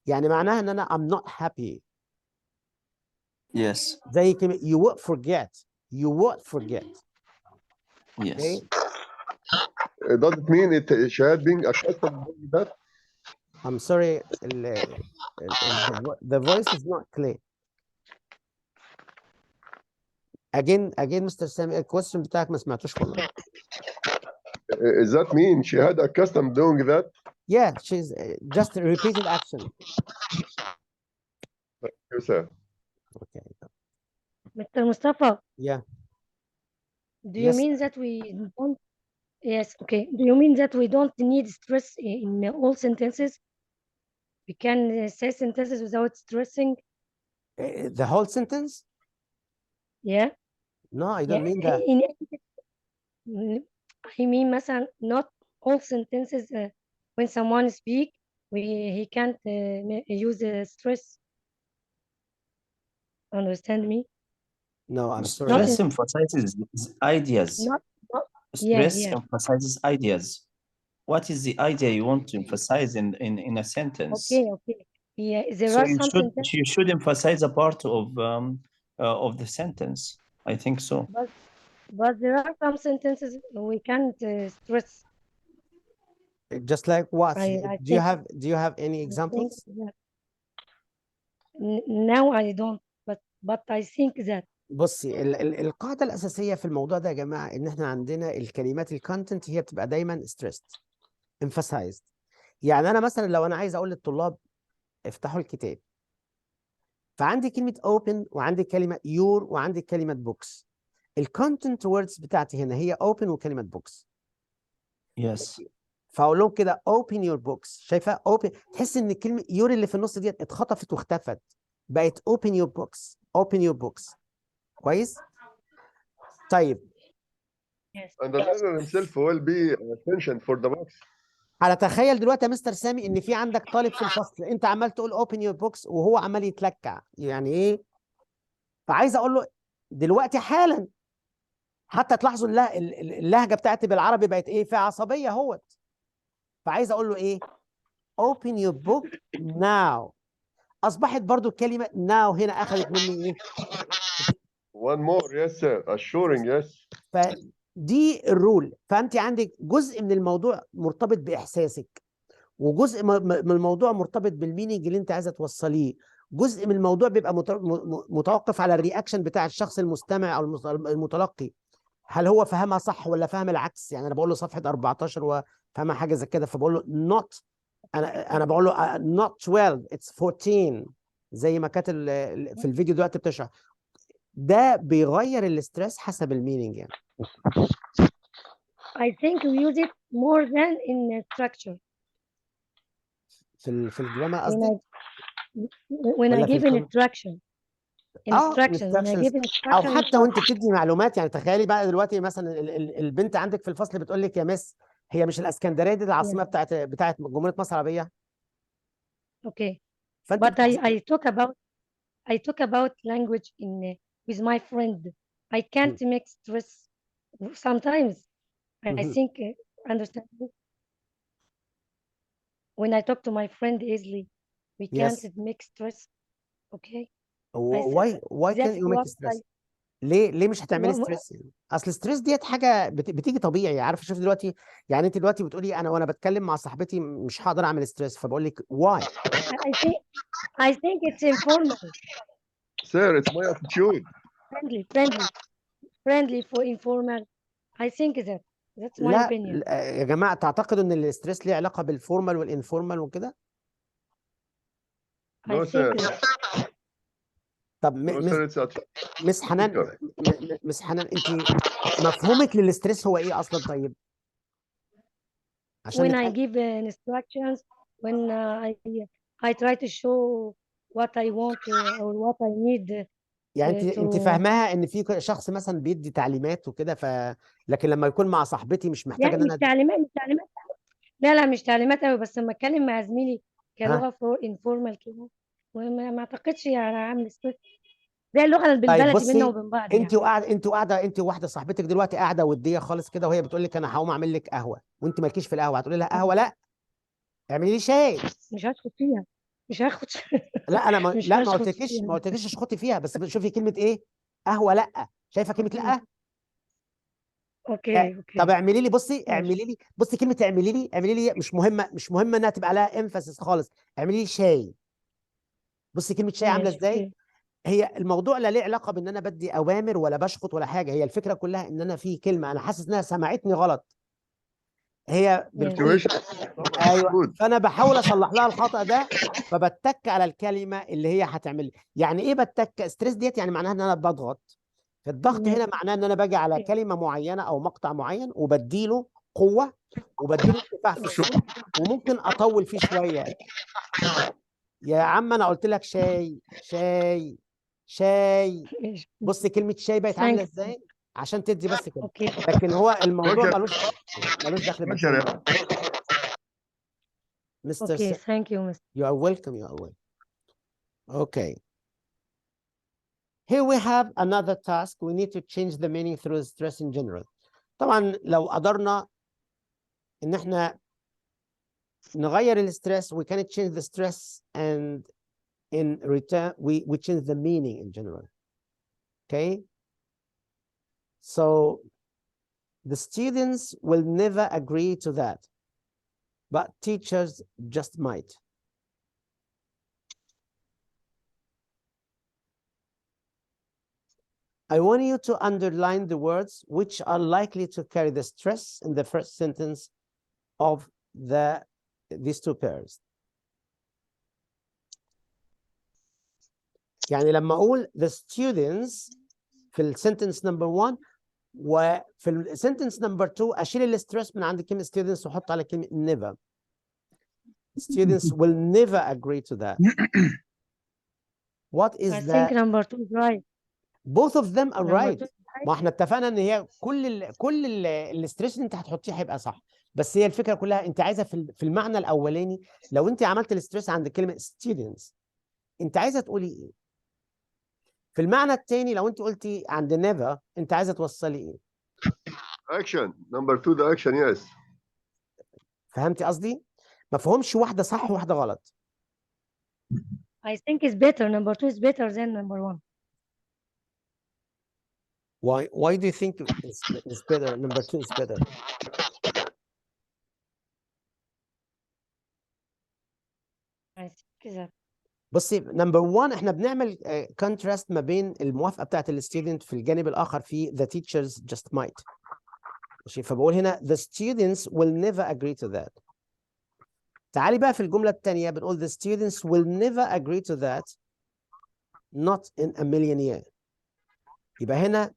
يعني معناها ان انا I'm not happy. Yes. زي كلمه you would forget. You would forget. Yes. Okay? Does it mean she had been accustomed to that? I'm sorry the voice is not clear. Again Mr. Sami الكويستشن بتاعك ما سمعتوش والله. Does that mean she had accustomed doing that? Yeah, she's just a repeated action. Yes, sir. Okay. Mr. Mustafa, Yeah. do you Yes. mean that we don't? Yes, okay. Do you mean that we don't need stress in all sentences? We can say sentences without stressing? The whole sentence? Yeah. No, I don't mean that. I mean, مثلا, not all sentences when someone speak, he can't use stress. Understand me? No, I'm sorry. Stress emphasizes ideas. Stress Yeah. emphasizes ideas. What is the idea you want to emphasize in a sentence? Okay. Yeah, there So are some sentences. you should emphasize a part of the sentence. I think so. But there are some sentences we can't stress. Just like what? Do you have any examples? Now I don't, but I think that. بصي القاعدة الأساسية في الموضوع ده يا جماعة إن إحنا عندنا الكلمات الكونتنت هي بتبقى دايما stressed emphasized. يعني أنا مثلا لو أنا عايز أقول للطلاب افتحوا الكتاب فعندي كلمة open وعندي كلمة your وعندي كلمة books. الكونتنت ووردز بتاعتي هنا هي open وكلمة books. Yes. فاقول لهم كده open your books. شايفه open تحس ان الكلمه your اللي في النص ديت اتخطفت واختفت بقت open your books. open your books. كويس. طيب. And the learner himself will be attention for the books. على تخيل دلوقتي يا مستر سامي ان في عندك طالب في الفصل انت عمال تقول open your books وهو عمال يتلكع يعني ايه؟ فعايز اقول له دلوقتي حالا حتى تلاحظوا اللهجه بتاعتي بالعربي بقت ايه؟ فيها عصبيه اهوت. فعايز اقول له ايه؟ open your book now. اصبحت برضو الكلمه now هنا اخذت مني ايه؟ One more, yes sir. Assuring, yes. فدي الرول. فانت عندك جزء من الموضوع مرتبط باحساسك وجزء من الموضوع مرتبط بالمينينج اللي انت عايزه توصليه. جزء من الموضوع بيبقى متوقف على الرياكشن بتاع الشخص المستمع او المتلقي. هل هو فهمها صح ولا فهم العكس؟ يعني انا بقول له صفحه 14 وفهمها حاجه زي كده فبقول له not انا بقول له not 12 it's 14 زي ما كانت في الفيديو دلوقتي بتشرح. ده بيغير الاسترس حسب المينينج يعني. I think we use it more than in structure. في الجرامر قصدك؟ when I give an instruction. When I give an instruction او حتى وانت بتدي معلومات. يعني تخيلي بقى دلوقتي مثلا البنت عندك في الفصل بتقول لك يا مس هي مش الاسكندريه دي العاصمه بتاعت جمهوريه مصر العربيه؟ Okay. But I talk about language with my friend. I can't make stress sometimes. I think understand. When I talk to my friend easily, we can't make stress. Okay. Why can't you make stress؟ ليه مش هتعملي ستريس يعني؟ اصل الستريس ديت حاجه بتيجي طبيعي. عارفه شوف دلوقتي يعني انت دلوقتي بتقولي انا وانا بتكلم مع صاحبتي مش هقدر اعمل ستريس فبقول لك why؟ I think it's informal. Sir, it's my attitude. friendly for informal. I think that's my لا opinion. يا جماعه، تعتقدوا ان الاسترس ليه علاقه بالفورمال والانفورمال وكده؟ I No, sir. think that. طب No, sir. It's a مس حنان، مس حنان، انت مفهومك للاسترس هو ايه اصلا؟ طيب عشان When I نتأكد. give instructions, when I try to show what I want or what I need يعني انت to. فاهماها ان في شخص مثلا بيدي تعليمات وكده، لكن لما يكون مع صاحبتي مش محتاجه يعني ان انا مش تعليمات لا مش تعليمات قوي، بس لما اتكلم مع زميلي ها؟ كلغه انفورمال كده، ما اعتقدش يعني عامل ستريس زي اللغه طيب بالبلدي بينا بصي، وبين بعض انت يعني. وقاعده انت وواحده صاحبتك دلوقتي قاعده وديه خالص كده، وهي بتقول لك انا هقوم اعمل لك قهوه، وانت مالكيش في القهوه، هتقولي لها قهوه؟ لا، اعملي لي شاي. مش هشخط فيها، مش هاخد لا انا مش لا، ما هشخط قلتلكيش فيها. ما قلتلكيش اشخطي فيها، بس شوفي كلمه ايه؟ قهوه لا. شايفه كلمه لا؟ اوكي طب اعملي لي، بصي ماشي. اعملي لي، بصي كلمه اعملي لي مش مهمه، مش مهمه انها تبقى لها انفاسيس خالص. اعملي لي شاي. بصي كلمه شاي عامله ماشي ازاي؟ اوكي. هي الموضوع لا ليه علاقه بان انا بدي اوامر ولا بشخط ولا حاجه، هي الفكره كلها ان انا في كلمه انا حاسس انها سمعتني غلط، هي بتقول لي ايوه، Good. فانا بحاول اصلح لها الخطا ده، فبتك على الكلمه اللي هي هتعمل لي. يعني ايه بتك؟ ستريس ديت يعني معناها ان انا بضغط. الضغط هنا معناه ان انا باجي على كلمه معينه او مقطع معين وبديله قوه وبديله ارتفاع في الصوت، وممكن اطول فيه شويه. يا عم انا قلت لك شاي شاي شاي. بص كلمه شاي بقت عامله ازاي عشان تدي بس كده، اوكي لكن هو الموضوع Okay. ملوش دخل Okay. بالفورمال. مستر اوكي ثانك يو مستر. You are welcome. You are welcome. Okay. Here we have another task. We need to change the meaning through stress in general. طبعا لو قدرنا ان احنا نغير الستريس, we can change the stress, and in return we change the meaning in general. Okay. So the students will never agree to that, but teachers just might. I want you to underline the words which are likely to carry the stress in the first sentence of these two pairs. يعني لما أقول the students في السنتنس نمبر 1 وفي السنتنس نمبر 2 أشيل الستريس من عند كلمة students وأحط على كلمة never. Students will never agree to that. What is I that? think number 2 is right. Both of them are Number right. 2 is right. ما احنا اتفقنا ان هي كل الاستريس اللي انت هتحطيه هيبقى صح، بس هي الفكره كلها انت عايزه في المعنى الاولاني. لو انت عملت الاستريس عند كلمه students انت عايزه تقولي ايه؟ في المعنى الثاني لو انت قلتي عند never انت عايزه توصلي ايه؟ Action. Number 2, the action, yes. فهمتي قصدي؟ ما فهمش واحده صح وواحده غلط. I think it's better. Number 2 is better than number 1. Why do you think it's better? Number 2 is better. I think that. بصي نمبر 1 احنا بنعمل كونتراست ما بين الموافقه بتاعت الستودنت في الجانب الاخر في the teachers just might. ماشي، فبقول هنا the students will never agree to that. تعالي بقى في الجمله الثانيه بنقول the students will never agree to that not in a million years. يبقى هنا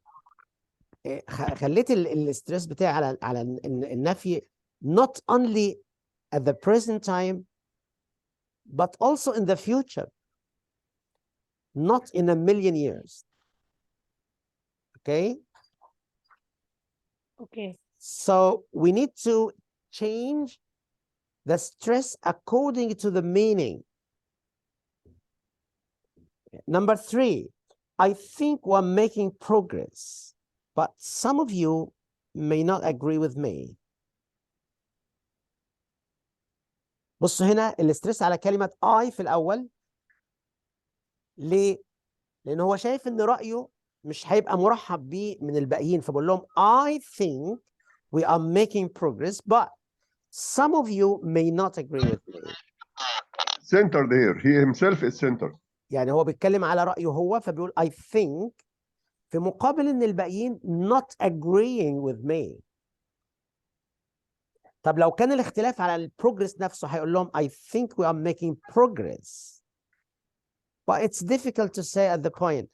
خليت الاسترس بتاعي على النفي not only at the present time but also in the future, not in a million years. Okay. Okay. So we need to change the stress according to the meaning. Number 3, I think we're making progress, but some of you may not agree with me. بصوا هنا الاسترس على كلمة I في الأول. ليه؟ لأن هو شايف إن رأيه مش هيبقى مرحب بيه من الباقيين، فبقول لهم I think we are making progress, but some of you may not agree with me. Centered here. He himself is centered. يعني هو بيتكلم على رأيه هو، فبيقول I think في مقابل ان الباقيين not agreeing with me. طب لو كان الاختلاف على البروجرس نفسه هيقول لهم I think we are making progress. But it's difficult to say at the point.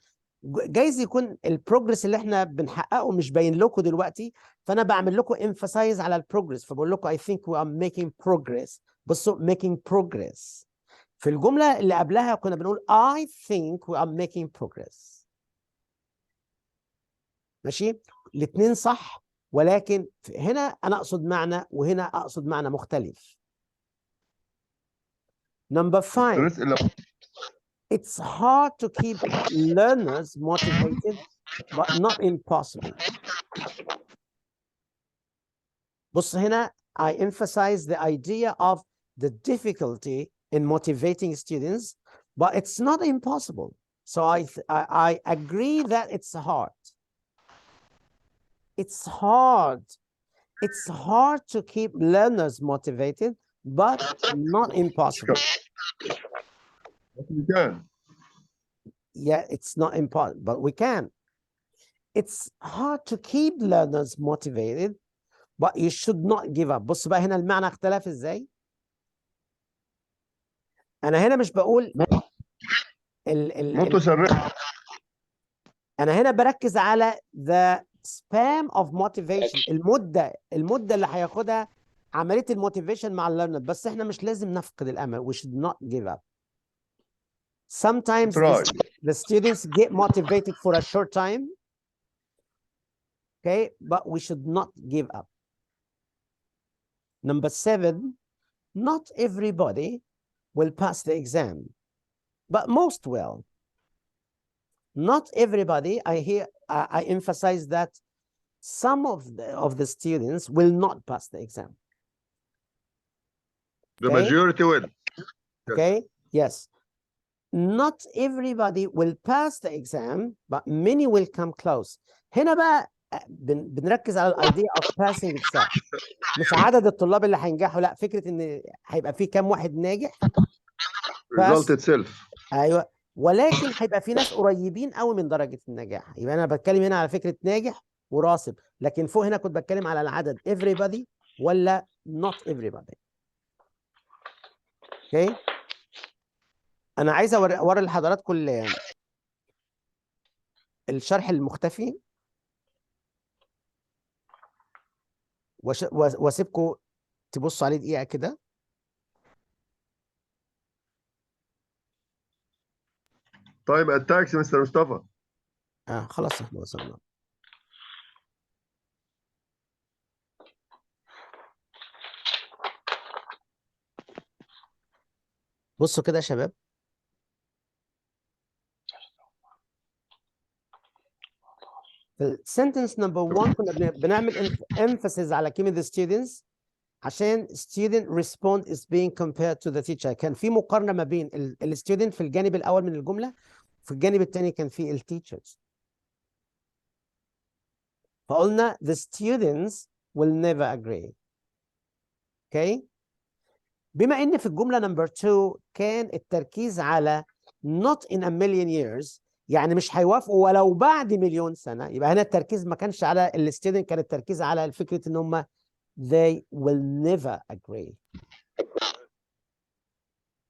جايز يكون البروجرس اللي احنا بنحققه مش باين لكم دلوقتي، فانا بعمل لكم emphasize على البروجرس، فبقول لكم I think we are making progress. بصوا making progress. في الجملة اللي قبلها كنا بنقول I think we are making progress. ماشي؟ الاثنين صح، ولكن هنا انا اقصد معنى وهنا اقصد معنى مختلف. Number 5. It's hard to keep learners motivated, but not impossible. بص هنا I emphasize the idea of the difficulty in motivating students, but it's not impossible. So I agree that it's hard. It's hard. It's hard to keep learners motivated, but not impossible. We can. Yeah, it's not impossible, but we can. It's hard to keep learners motivated, but you should not give up. بص بقى هنا المعنى اختلف ازاي؟ انا هنا مش بقول انا هنا بركز على the span of motivation، المده اللي هياخدها عمليه الموتيفيشن مع الليرنر، بس احنا مش لازم نفقد الامل. We should not give up. Sometimes the students get motivated for a short time, okay, but we should not give up. Number 7, not everybody will pass the exam, but most will. Not everybody. I emphasize that some of the students will not pass the exam. The majority will. Okay. Yes. Not everybody will pass the exam, but many will come close. هنا بقى بنركز على الايديا of passing itself. مش عدد الطلاب اللي هينجحوا، لا، فكره ان هيبقى في كام واحد ناجح. Result itself. ايوه، ولكن هيبقى في ناس قريبين قوي من درجه النجاح. يبقى انا بتكلم هنا على فكره ناجح وراسب، لكن فوق هنا كنت بتكلم على العدد everybody ولا not everybody. اوكي. انا عايز اوري لحضراتكم الشرح المختفي، واسيبكم تبصوا عليه دقيقه كده. طيب التاكسي مستر مصطفى. خلاص احنا وصلنا. بصوا كده يا شباب، sentence number 1 كنا بنعمل emphasis على كلمة the students، عشان student response is being compared to the teacher. كان في مقارنة ما بين الستودنت في الجانب الأول من الجملة، في الجانب الثاني كان في التيتشرز. فقلنا the students will never agree. okay. بما إن في الجملة number 2 كان التركيز على not in a million years، يعني مش هيوافقوا ولو بعد مليون سنة، يبقى هنا التركيز ما كانش على الستودنت، كان التركيز على فكرة إن هم they will never agree.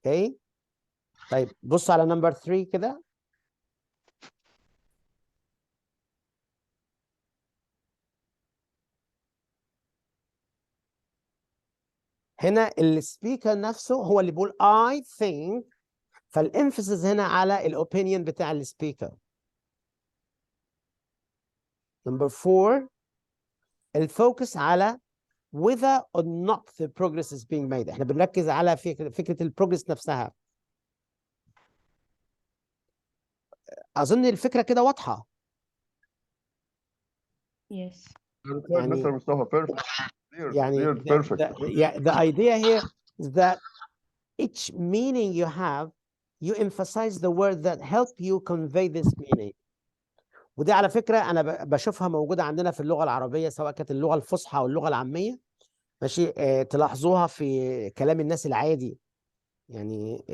okay. طيب بصوا على number 3 كده. هنا السبيكر نفسه هو اللي بيقول I think، فالانفسس هنا على الاوبينيون بتاع السبيكر. number 4 الفوكس على whether or not the progress is being made. احنا بنركز على فكرة البروجرس نفسها. اظن الفكرة كده واضحة. Yes. يعني مستر مصطفى perfect. يعني perfect. the idea here is that each meaning you have, you emphasize the word that help you convey this meaning. ودي على فكرة أنا بشوفها موجودة عندنا في اللغة العربية، سواء كانت اللغة الفصحى أو اللغة العامية. ماشي. تلاحظوها في كلام الناس العادي، يعني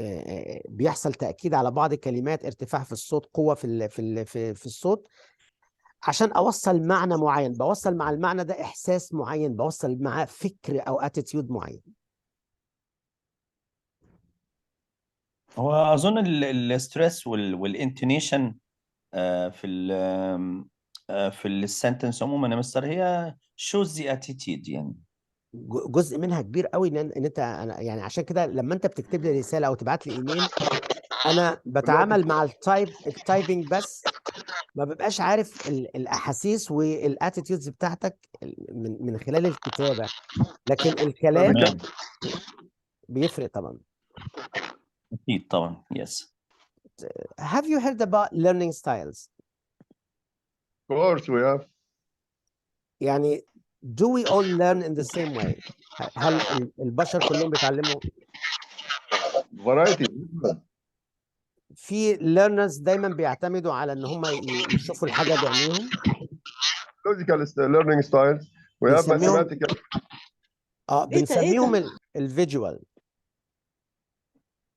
بيحصل تأكيد على بعض الكلمات، ارتفاع في الصوت، قوة في الصوت. عشان اوصل معنى معين، بوصل مع المعنى ده احساس معين، بوصل معاه فكر او اتيتيود معين. هو اظن الستريس والانتونيشن في في السنتنس عموما يا مستر هي shows the attitude يعني. جزء منها كبير قوي ان انت يعني عشان كده لما انت بتكتب لي رساله او تبعت لي ايميل، انا بتعامل مع التايبنج بس، ما ببقاش عارف الاحاسيس والاتيتيودز بتاعتك من خلال الكتابه، لكن الكلام تمام. بيفرق طبعا. اكيد طبعا. yes. Have you heard about learning styles؟ Of course we have. يعني do we all learn in the same way؟ هل البشر كلهم بيتعلموا؟ Variety. في learners دايما بيعتمدوا على ان هم يشوفوا الحاجه بعينيهم. Logical learning styles. We have بنسميهم mathematical. بنسميهم الفيجوال.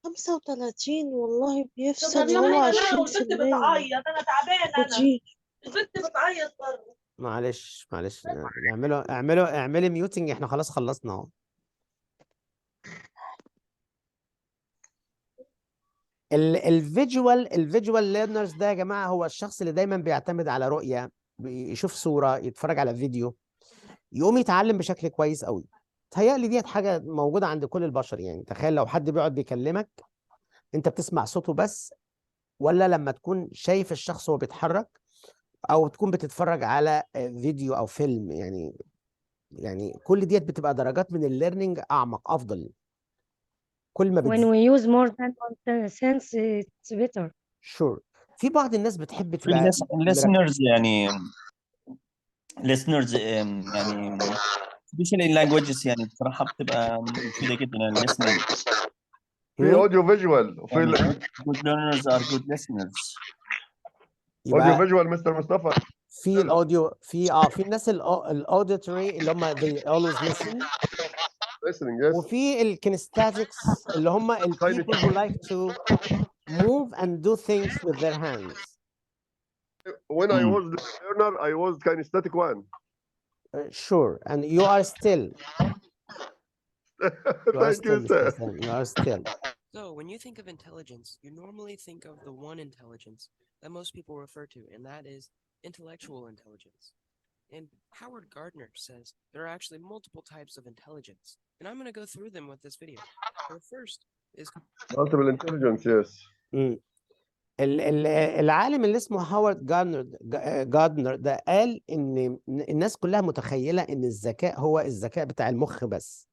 35 والله بيفصل وهو 20%. بتعيط، انا تعبانه، البنت بتعيط بره. معلش اعملي ميوتنج، احنا خلاص خلصنا اهو. الفيجوال ليرنرز ده يا جماعه هو الشخص اللي دايما بيعتمد على رؤيه، يشوف صوره، يتفرج على فيديو، يقوم يتعلم بشكل كويس قوي. تهيألي ديت حاجه موجوده عند كل البشر. يعني تخيل لو حد بيقعد بيكلمك، انت بتسمع صوته بس، ولا لما تكون شايف الشخص وهو بيتحرك، او تكون بتتفرج على فيديو او فيلم. يعني كل ديت بتبقى درجات من الليرنينج اعمق، افضل كل ما when we use more than one sense it's better. Sure. في بعض الناس بتحب في تبقى listeners يعني listeners يعني especially in languages يعني بصراحة بتبقى مفيدة جدا listening. في audio visual وفي good learners are good listeners. audio visual مستر مصطفى. في الاوديو، في الناس الاوديتوري اللي هم they always listen. Yes. وفي الكينستاتكس اللي هم people who like to move and do things with their hands. When I was the learner, I was kinesthetic one. Sure, and you are still. Thank you, sir. You are still. So, when you think of intelligence, you normally think of the one intelligence that most people refer to, and that is intellectual intelligence. And Howard Gardner says there are actually multiple types of intelligence, and I'm going to go through them with this video. The first is multiple intelligence. Yes. العالم اللي اسمه هاورد جاردنر ده قال ان الناس كلها متخيله ان الذكاء هو الذكاء بتاع المخ بس،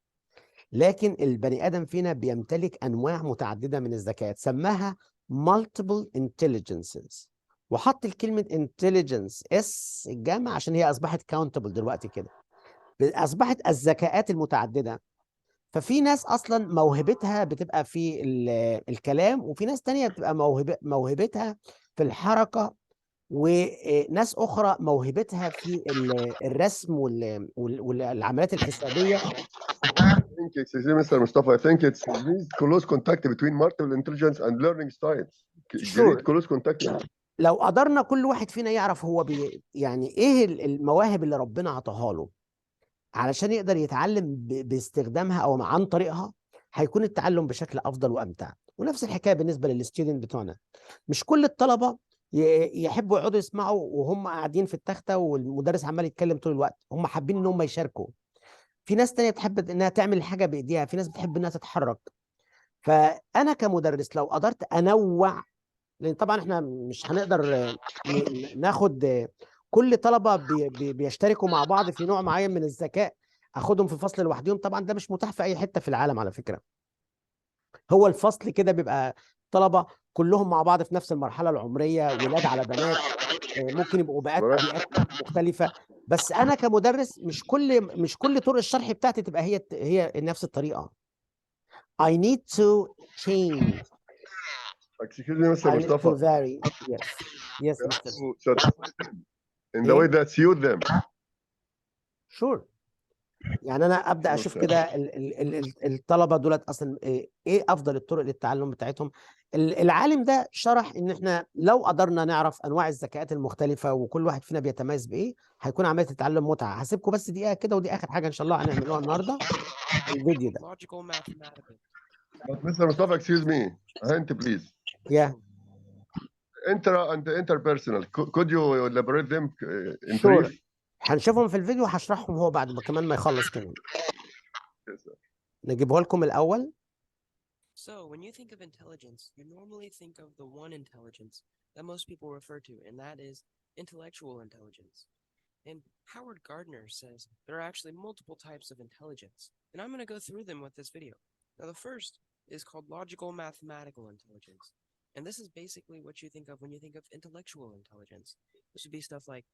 لكن البني ادم فينا بيمتلك انواع متعدده من الذكاء، سماها multiple intelligences، وحط الكلمه intelligence اس الجامعه عشان هي اصبحت countable دلوقتي كده، اصبحت الذكاءات المتعدده. ففي ناس اصلا موهبتها بتبقى في الكلام، وفي ناس تانية بتبقى موهبتها في الحركه، وناس اخرى موهبتها في الرسم والعمليات الحسابيه. I think it's Mr. Mustafa. I think it's this close contact between multiple intelligence and learning styles. Great close contact. لو قدرنا كل واحد فينا يعرف هو يعني ايه المواهب اللي ربنا عطاها له علشان يقدر يتعلم باستخدامها او عن طريقها، هيكون التعلم بشكل افضل وامتع. ونفس الحكايه بالنسبه للستودنت بتوعنا. مش كل الطلبه يحبوا يقعدوا يسمعوا وهم قاعدين في التخته والمدرس عمال يتكلم طول الوقت، هم حابين ان هم يشاركوا. في ناس تانية بتحب انها تعمل حاجه بايديها، في ناس بتحب انها تتحرك. فانا كمدرس لو قدرت انوع، لان طبعا احنا مش هنقدر ناخد كل طلبه بيشتركوا مع بعض في نوع معين من الذكاء اخدهم في فصل لوحدهم، طبعا ده مش متاح في اي حته في العالم على فكره. هو الفصل كده بيبقى طلبه كلهم مع بعض في نفس المرحله العمريه، ولاد على بنات، ممكن يبقوا بيئات مختلفه. بس انا كمدرس مش كل طرق الشرح بتاعتي تبقى هي نفس الطريقه. I need to change. Excuse me, Mr. I need Mustafa. to vary. Yes, Mr. In the way that suit them. Sure. يعني انا ابدا اشوف Okay. كده الطلبه دولت اصلا ايه افضل الطرق للتعلم بتاعتهم. العالم ده شرح ان احنا لو قدرنا نعرف انواع الذكاءات المختلفه وكل واحد فينا بيتميز بايه، هيكون عمليه التعلم متعه. هسيبكم بس دقيقه كده، ودي اخر حاجه ان شاء الله هنعملوها النهارده، الفيديو ده. Logical mathematical. But Mr. Mustafa, excuse me. A hint, please. Yeah. Intra and interpersonal. Could you elaborate them in Sure. brief? هنشوفهم في الفيديو وهشرحهم هو بعد ما كمان ما يخلص كمان. Yes, sir. نجيبه لكم الاول. So, when you think of intelligence, you normally think of the one intelligence that most people refer to, and that is intellectual intelligence. And Howard Gardner says there are actually multiple types of intelligence, and I'm going to go through them with this video. Now, the first is called logical mathematical intelligence, and this is basically what you think of when you think of intellectual intelligence. This would be stuff like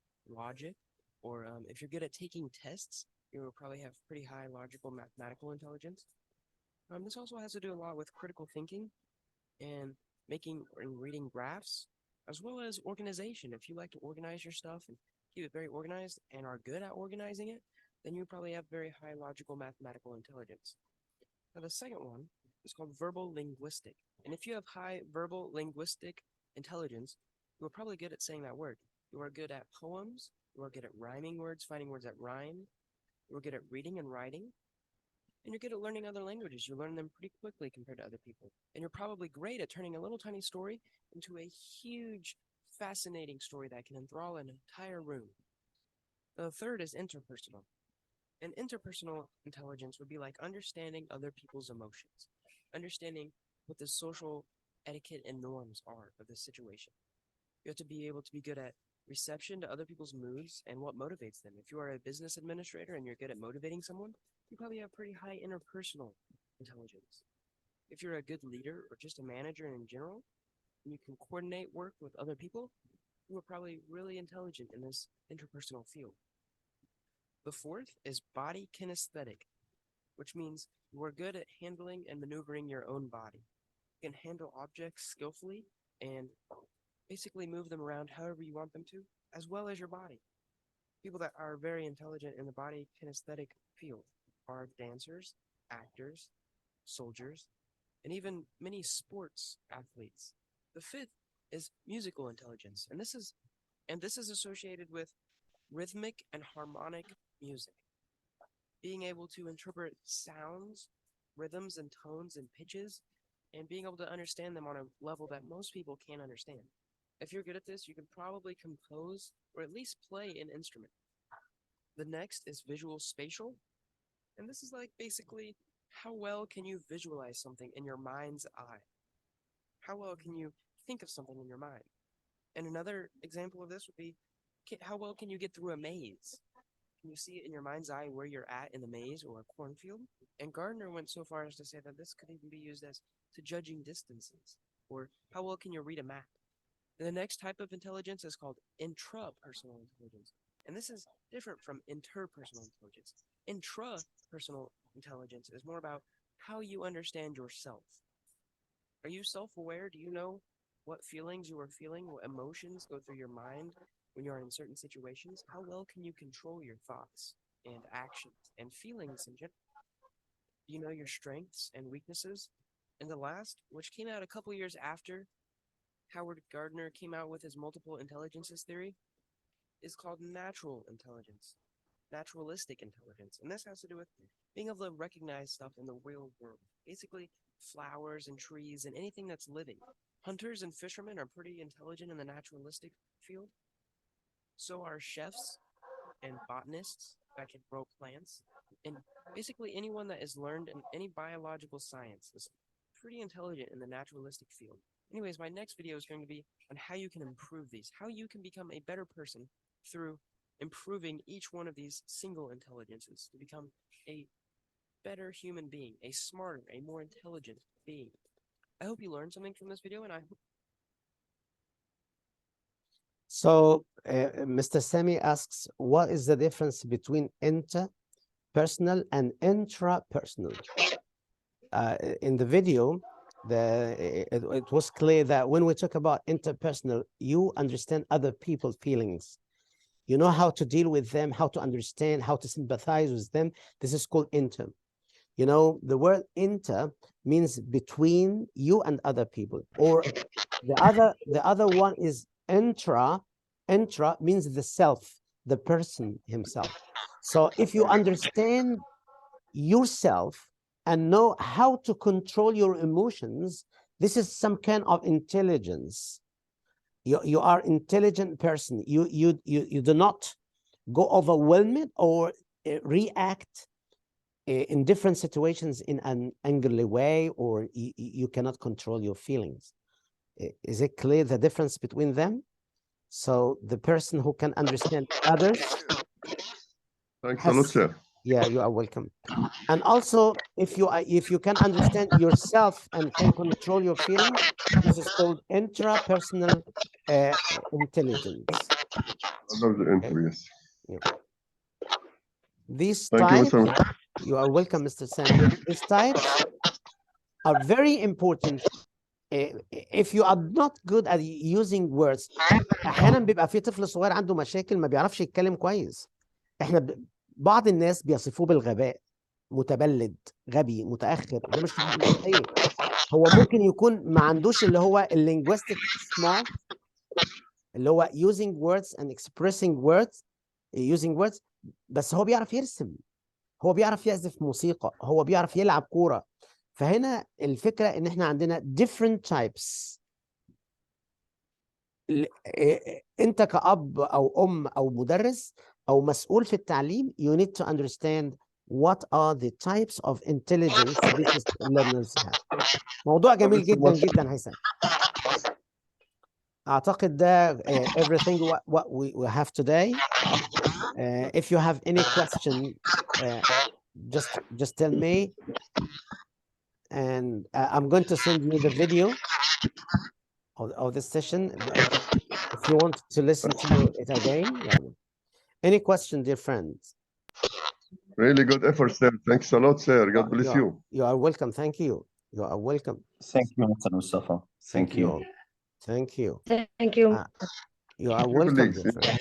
logic, or if you're good at taking tests, you will probably have pretty high logical mathematical intelligence. This also has to do a lot with critical thinking and making and reading graphs, as well as organization. If you like to organize your stuff and keep it very organized and are good at organizing it, then you probably have very high logical mathematical intelligence. Now, the second one is called verbal linguistic. And if you have high verbal linguistic intelligence, you are probably good at saying that word. You are good at poems, you are good at rhyming words, finding words that rhyme, you are good at reading and writing, and you're good at learning other languages. You learn them pretty quickly compared to other people. And you're probably great at turning a little tiny story into a huge, fascinating story that can enthrall an entire room. The third is interpersonal. And interpersonal intelligence would be like understanding other people's emotions, understanding what the social etiquette and norms are of the situation. You have to be able to be good at reception to other people's moods and what motivates them. If you are a business administrator and you're good at motivating someone, you probably have pretty high interpersonal intelligence. If you're a good leader or just a manager in general, and you can coordinate work with other people, you are probably really intelligent in this interpersonal field. The fourth is body kinesthetic, which means you are good at handling and maneuvering your own body. You can handle objects skillfully and basically move them around however you want them to, as well as your body. People that are very intelligent in the body kinesthetic field are dancers, actors, soldiers, and even many sports athletes. The fifth is musical intelligence, and this is associated with rhythmic and harmonic music. Being able to interpret sounds, rhythms and tones and pitches, and being able to understand them on a level that most people can't understand. If you're good at this, you can probably compose or at least play an instrument. The next is visual spatial, and this is like basically how well can you visualize something in your mind's eye? How well can you think of something in your mind? And another example of this would be how well can you get through a maze? Can you see it in your mind's eye where you're at in the maze or a cornfield? And Gardner went so far as to say that this could even be used as to judging distances, or how well can you read a map? And the next type of intelligence is called intrapersonal intelligence. And this is different from interpersonal intelligence. Intrapersonal intelligence is more about how you understand yourself. Are you self-aware? Do you know what feelings you are feeling, what emotions go through your mind when you are in certain situations? How well can you control your thoughts and actions and feelings in general? Do you know your strengths and weaknesses? And the last, which came out a couple years after Howard Gardner came out with his multiple intelligences theory, is called natural intelligence, naturalistic intelligence. And this has to do with being able to recognize stuff in the real world. Basically, flowers and trees and anything that's living. Hunters and fishermen are pretty intelligent in the naturalistic field. So are chefs and botanists that can grow plants. And basically anyone that is learned in any biological science is pretty intelligent in the naturalistic field. Anyways, my next video is going to be on how you can improve these, how you can become a better person through improving each one of these single intelligences to become a better human being, a smarter, a more intelligent being. I hope you learned something from this video, and I hope. So, Mr. Sami asks, what is the difference between interpersonal and intrapersonal? In the video, it was clear that when we talk about interpersonal, you understand other people's feelings. You know how to deal with them, how to understand, how to sympathize with them. This is called inter. You know, the word inter means between you and other people, or the other one is intra. Intra means the self, the person himself. So if you understand yourself and know how to control your emotions, this is some kind of intelligence. You are intelligent person. You do not go overwhelmed or react in different situations in an angrily way, or you cannot control your feelings. Is it clear the difference between them? So the person who can understand others. Thanks a lot, sir. Yeah, you are welcome. And also, if you can understand yourself and can control your feelings, this is called intrapersonal intelligence. Under the inter, yes. Yeah. These Thank you, types, Mr. you are welcome, Mr. Samuel. These types are very important. If you are not good at using words, احيانا بيبقى في طفل صغير عنده مشاكل ما بيعرفش يتكلم كويس. احنا بعض الناس بيصفوه بالغباء، متبلد، غبي، متاخر. ده مش حقيقي. هو ممكن يكون ما عندوش اللي هو linguistic smart، اللي هو using words and using words، بس هو بيعرف يرسم، هو بيعرف يعزف موسيقى، هو بيعرف يلعب كورة. فهنا الفكرة ان احنا عندنا different types. انت كأب او ام او مدرس او مسؤول في التعليم، you need to understand what are the types of intelligence these learners have. موضوع جميل جدا جدا هيثم. اعتقد ده everything what we have today. If you have any question, just tell me, and I'm going to send you the video of this session if you want to listen to it again. Any question, dear friends? Really good effort, sir. Thanks a lot, sir. God bless you. You are welcome. Thank you. You are welcome. Thank you, Mr. Mustafa. Thank you. Thank you. Thank you. You are Thank you, welcome, colleagues. dear friends.